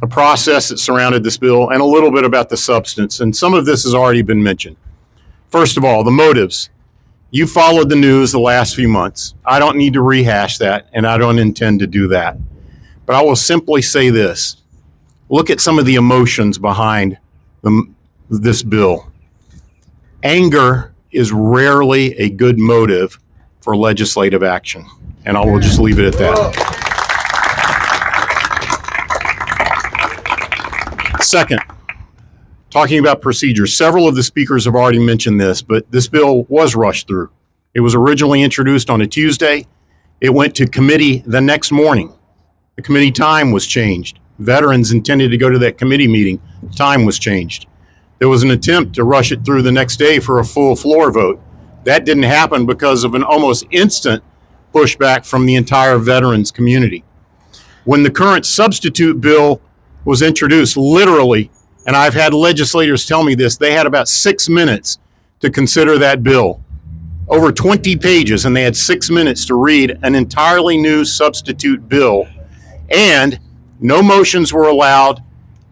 the process that surrounded this bill, and a little bit about the substance. And some of this has already been mentioned. First of all, the motives. You followed the news the last few months. I don't need to rehash that, and I don't intend to do that. But I will simply say this. Look at some of the emotions behind this bill. Anger is rarely a good motive for legislative action, and I will just leave it at that. Second, talking about procedures, several of the speakers have already mentioned this, but this bill was rushed through. It was originally introduced on a Tuesday. It went to committee the next morning. The committee time was changed. Veterans intended to go to that committee meeting. Time was changed. There was an attempt to rush it through the next day for a full floor vote. That didn't happen because of an almost instant pushback from the entire veterans community. When the current substitute bill was introduced, literally, and I've had legislators tell me this, they had about 6 minutes to consider that bill. Over 20 pages, and they had 6 minutes to read an entirely new substitute bill. And no motions were allowed.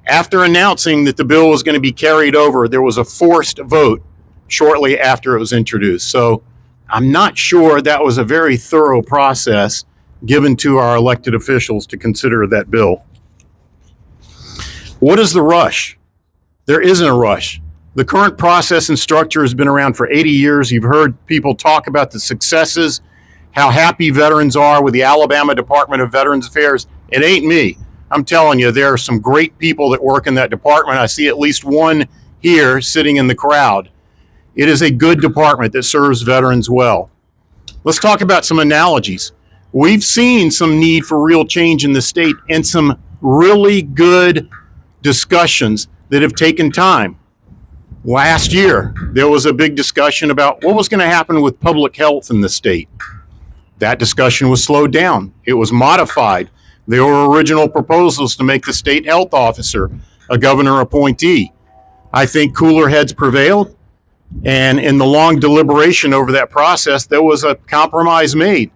After announcing that the bill was going to be carried over, there was a forced vote shortly after it was introduced. So I'm not sure that was a very thorough process given to our elected officials to consider that bill. What is the rush? There isn't a rush. The current process and structure has been around for 80 years. You've heard people talk about the successes, how happy veterans are with the Alabama Department of Veterans Affairs. It ain't me. I'm telling you, there are some great people that work in that department. I see at least one here sitting in the crowd. It is a good department that serves veterans well. Let's talk about some analogies. We've seen some need for real change in the state and some really good discussions that have taken time. Last year, there was a big discussion about what was going to happen with public health in the state. That discussion was slowed down. It was modified. There were original proposals to make the state health officer a governor appointee. I think cooler heads prevailed, and in the long deliberation over that process, there was a compromise made.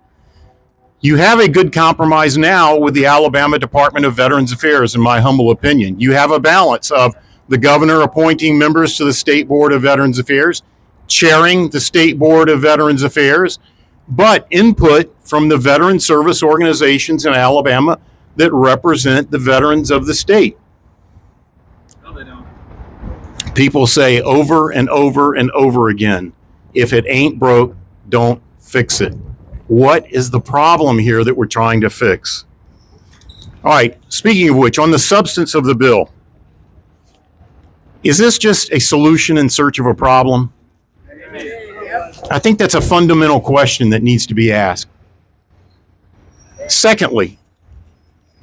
You have a good compromise now with the Alabama Department of Veterans Affairs, in my humble opinion. You have a balance of the governor appointing members to the State Board of Veterans Affairs, chairing the State Board of Veterans Affairs, but input from the veteran service organizations in Alabama that represent the veterans of the state. No, they don't. People say over and over and over again, if it ain't broke, don't fix it. What is the problem here that we're trying to fix? All right, speaking of which, on the substance of the bill, is this just a solution in search of a problem? I think that's a fundamental question that needs to be asked. Secondly,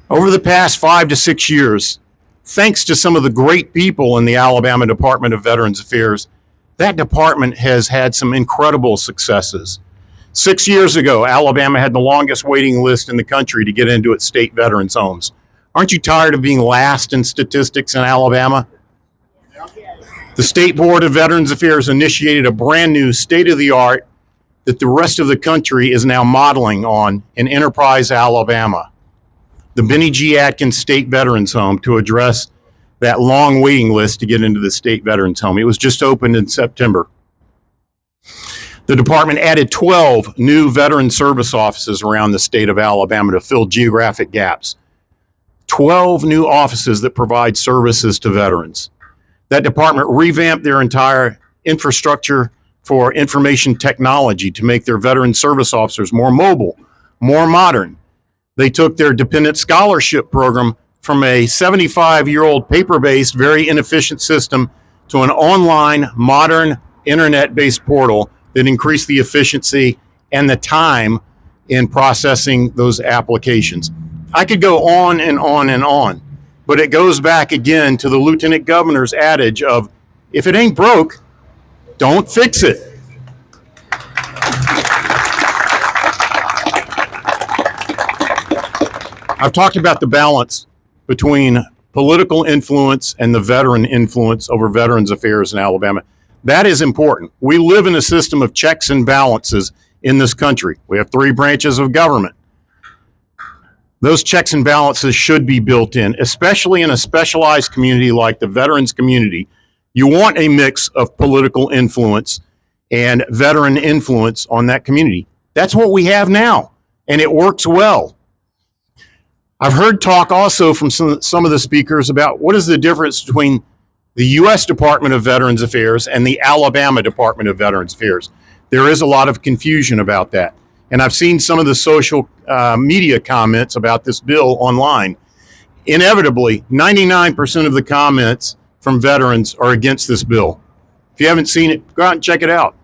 over the past 5 to 6 years, thanks to some of the great people in the Alabama Department of Veterans Affairs, that department has had some incredible successes. 6 years ago, Alabama had the longest waiting list in the country to get into its state veterans' homes. Aren't you tired of being last in statistics in Alabama? The State Board of Veterans Affairs initiated a brand new state-of-the-art that the rest of the country is now modeling on in Enterprise, Alabama, the Benny G. Atkins State Veterans Home, to address that long waiting list to get into the state veterans home. It was just opened in September. The department added 12 new veteran service offices around the state of Alabama to fill geographic gaps. 12 new offices that provide services to veterans. That department revamped their entire infrastructure for information technology to make their veteran service officers more mobile, more modern. They took their dependent scholarship program from a 75-year-old paper-based, very inefficient system to an online, modern, internet-based portal that increased the efficiency and the time in processing those applications. I could go on and on and on, but it goes back again to the lieutenant governor's adage of, if it ain't broke, don't fix it. I've talked about the balance between political influence and the veteran influence over veterans affairs in Alabama. That is important. We live in a system of checks and balances in this country. We have 3 branches of government. Those checks and balances should be built in, especially in a specialized community like the veterans community. You want a mix of political influence and veteran influence on that community. That's what we have now, and it works well. I've heard talk also from some of the speakers about what is the difference between the U.S. Department of Veterans Affairs and the Alabama Department of Veterans Affairs. There is a lot of confusion about that. And I've seen some of the social media comments about this bill online. Inevitably, 99% of the comments from veterans are against this bill. If you haven't seen it, go out and check it out.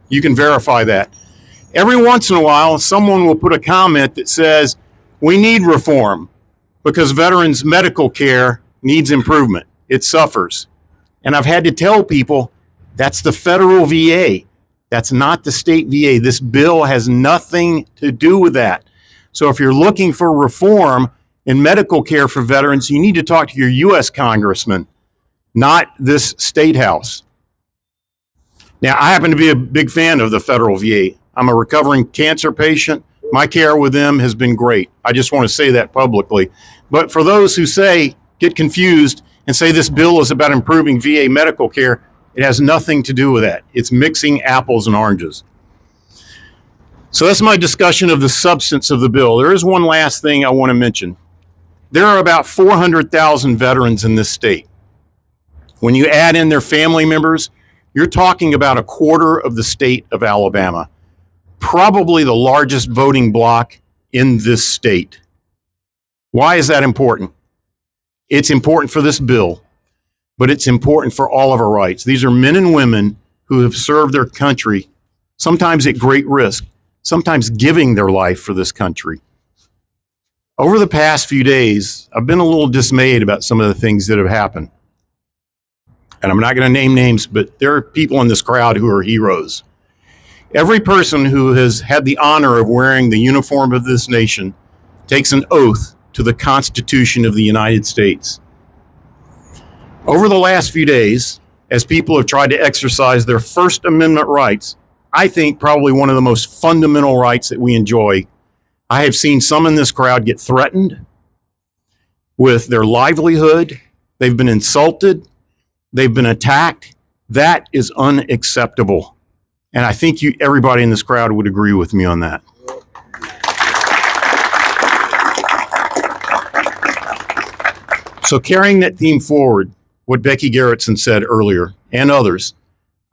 You can verify that. Every once in a while, someone will put a comment that says, we need reform because veterans' medical care needs improvement. It suffers. And I've had to tell people, that's the federal VA. That's not the state VA. This bill has nothing to do with that. So if you're looking for reform in medical care for veterans, you need to talk to your U.S. congressman, not this state house. Now, I happen to be a big fan of the federal VA. I'm a recovering cancer patient. My care with them has been great. I just want to say that publicly. But for those who get confused and say this bill is about improving VA medical care, it has nothing to do with that. It's mixing apples and oranges. So that's my discussion of the substance of the bill. There is one last thing I want to mention. There are about 400,000 veterans in this state. When you add in their family members, you're talking about a quarter of the state of Alabama, probably the largest voting bloc in this state. Why is that important? It's important for this bill, but it's important for all of our rights. These are men and women who have served their country, sometimes at great risk, sometimes giving their life for this country. Over the past few days, I've been a little dismayed about some of the things that have happened. And I'm not going to name names, but there are people in this crowd who are heroes. Every person who has had the honor of wearing the uniform of this nation takes an oath to the Constitution of the United States. Over the last few days, as people have tried to exercise their First Amendment rights, I think probably one of the most fundamental rights that we enjoy, I have seen some in this crowd get threatened with their livelihood. They've been insulted. They've been attacked. That is unacceptable. And I think everybody in this crowd would agree with me on that. So carrying that theme forward, what Becky Garretson said earlier and others,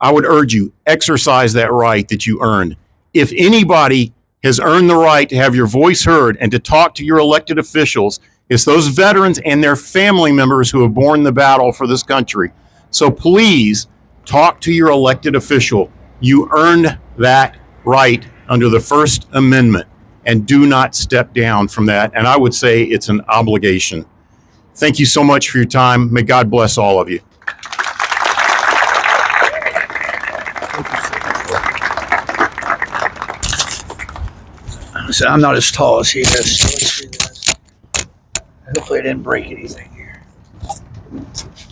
I would urge you, exercise that right that you earned. If anybody has earned the right to have your voice heard and to talk to your elected officials, it's those veterans and their family members who have borne the battle for this country. So please talk to your elected official. You earned that right under the First Amendment. and do not step down from that. And I would say it's an obligation. Thank you so much for your time. May God bless all of you. So I'm not as tall as he is. So let's see this. Hopefully I didn't break anything here.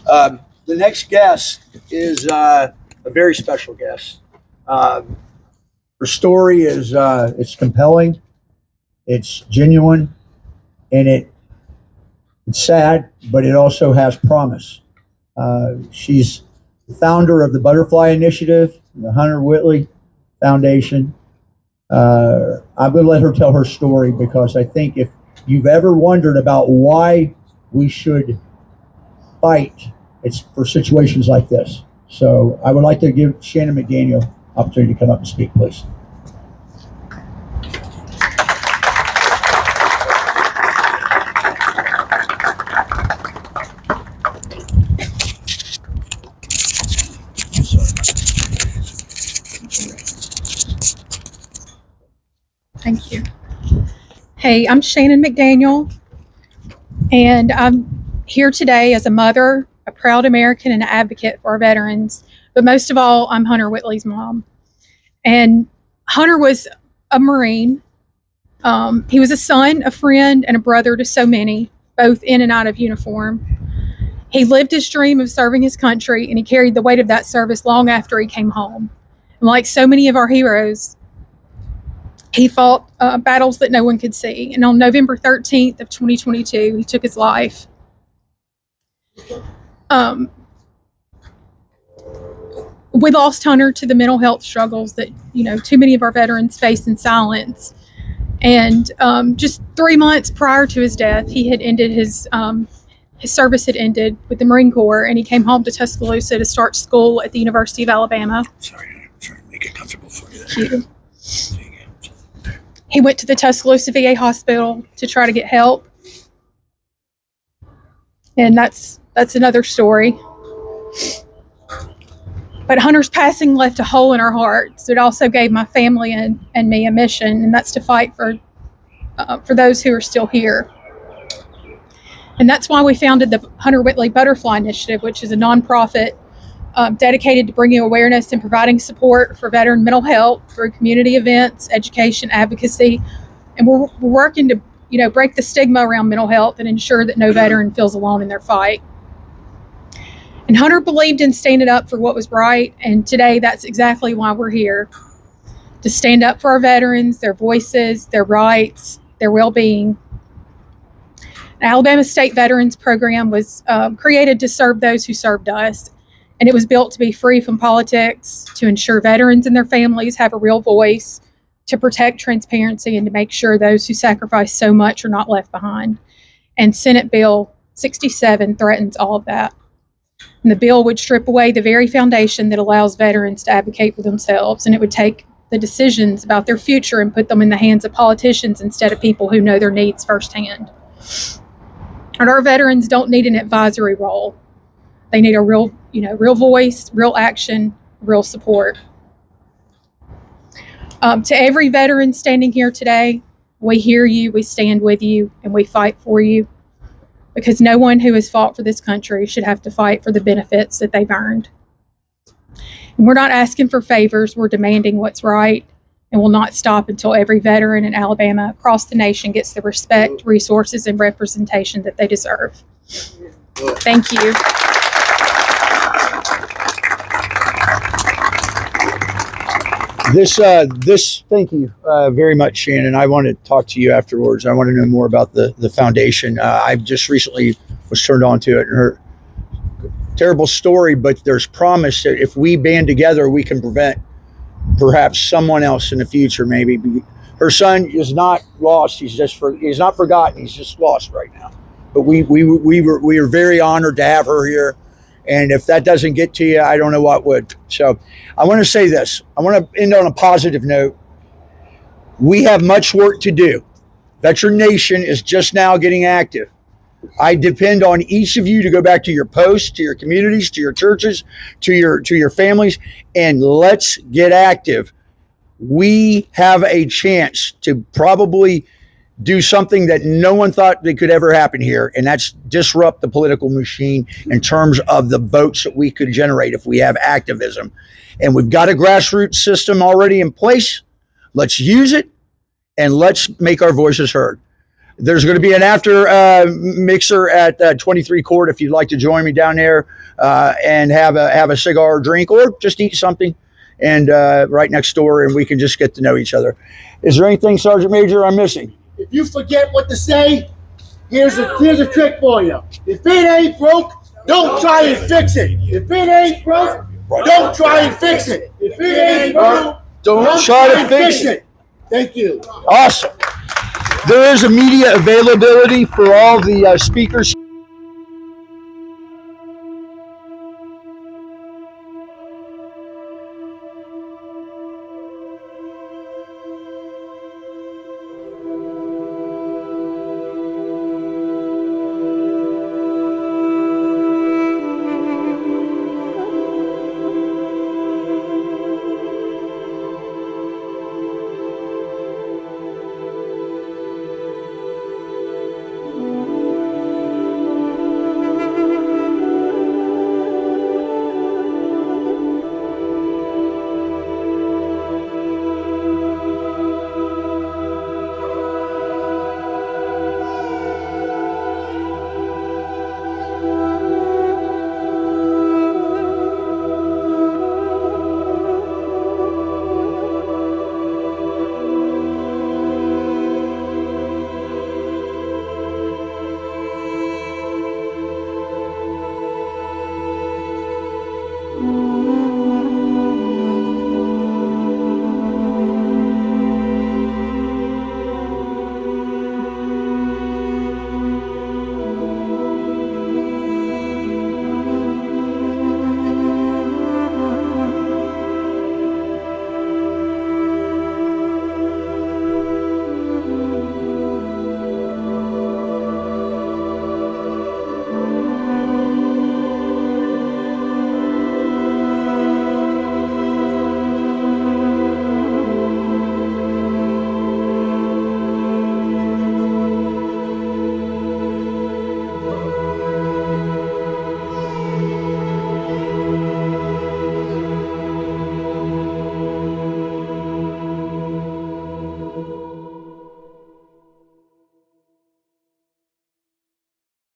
The next guest is a very special guest. Her story is it's compelling, it's genuine, and it's sad, but it also has promise. She's the founder of the Butterfly Initiative, the Hunter Whitley Foundation. I'm going to let her tell her story because I think if you've ever wondered about why we should fight, it's for situations like this. So I would like to give Shannon McDaniel opportunity to come up and speak, please. Thank you. Hey, I'm Shannon McDaniel, and I'm here today as a mother, a proud American, and an advocate for our veterans. But most of all, I'm Hunter Whitley's mom. And Hunter was a Marine. He was a son, a friend, and a brother to so many, both in and out of uniform. He lived his dream of serving his country, and he carried the weight of that service long after he came home. And like so many of our heroes, he fought battles that no one could see. And on November 13th of 2022, he took his life. We lost Hunter to the mental health struggles that, too many of our veterans face in silence. And just 3 months prior to his death, he had ended his service had ended with the Marine Corps, and he came home to Tuscaloosa to start school at the University of Alabama. Sorry, I'm trying to make it comfortable for you. Thank you. He went to the Tuscaloosa VA hospital to try to get help. And that's another story. But Hunter's passing left a hole in our hearts. It also gave my family and me a mission, and that's to fight for those who are still here. And that's why we founded the Hunter Whitley Butterfly Initiative, which is a nonprofit dedicated to bringing awareness and providing support for veteran mental health through community events, education, advocacy. And we're working to, break the stigma around mental health and ensure that no veteran feels alone in their fight. And Hunter believed in standing up for what was right, and today that's exactly why we're here. To stand up for our veterans, their voices, their rights, their well-being. An Alabama State Veterans Program was created to serve those who served us, and it was built to be free from politics, to ensure veterans and their families have a real voice, to protect transparency, and to make sure those who sacrifice so much are not left behind. And Senate Bill 67 threatens all of that. And the bill would strip away the very foundation that allows veterans to advocate for themselves, and it would take the decisions about their future and put them in the hands of politicians instead of people who know their needs firsthand. And our veterans don't need an advisory role. They need a real voice, real action, real support. To every veteran standing here today, we hear you, we stand with you, and we fight for you, because no one who has fought for this country should have to fight for the benefits that they've earned. And we're not asking for favors, we're demanding what's right, and will not stop until every veteran in Alabama across the nation gets the respect, resources, and representation that they deserve. Thank you. Thank you very much, Shannon. I want to talk to you afterwards. I want to know more about the foundation. I just recently was turned on to it. Her terrible story, but there's promise that if we band together, we can prevent perhaps someone else in the future. Maybe her son is not lost. He's not forgotten. He's just lost right now. But we are very honored to have her here. And if that doesn't get to you, I don't know what would. So I want to say this. I want to end on a positive note. We have much work to do. Veteran Nation is just now getting active. I depend on each of you to go back to your posts, to your communities, to your churches, to your families, and let's get active. we have a chance to probably do something that no one thought that could ever happen here, and that's disrupt the political machine in terms of the votes that we could generate if we have activism. And we've got a grassroots system already in place. Let's use it, and let's make our voices heard. There's going to be an after mixer at 23 Court if you'd like to join me down there and have a cigar or drink, or just eat something, and right next door, and we can just get to know each other. Is there anything, Sergeant Major, I'm missing? If you forget what to say, here's a trick for you. If it ain't broke, don't try and fix it. If it ain't broke, don't try and fix it. If it ain't broke, don't try to fix it. Thank you. Awesome. There is a media availability for all the speakers.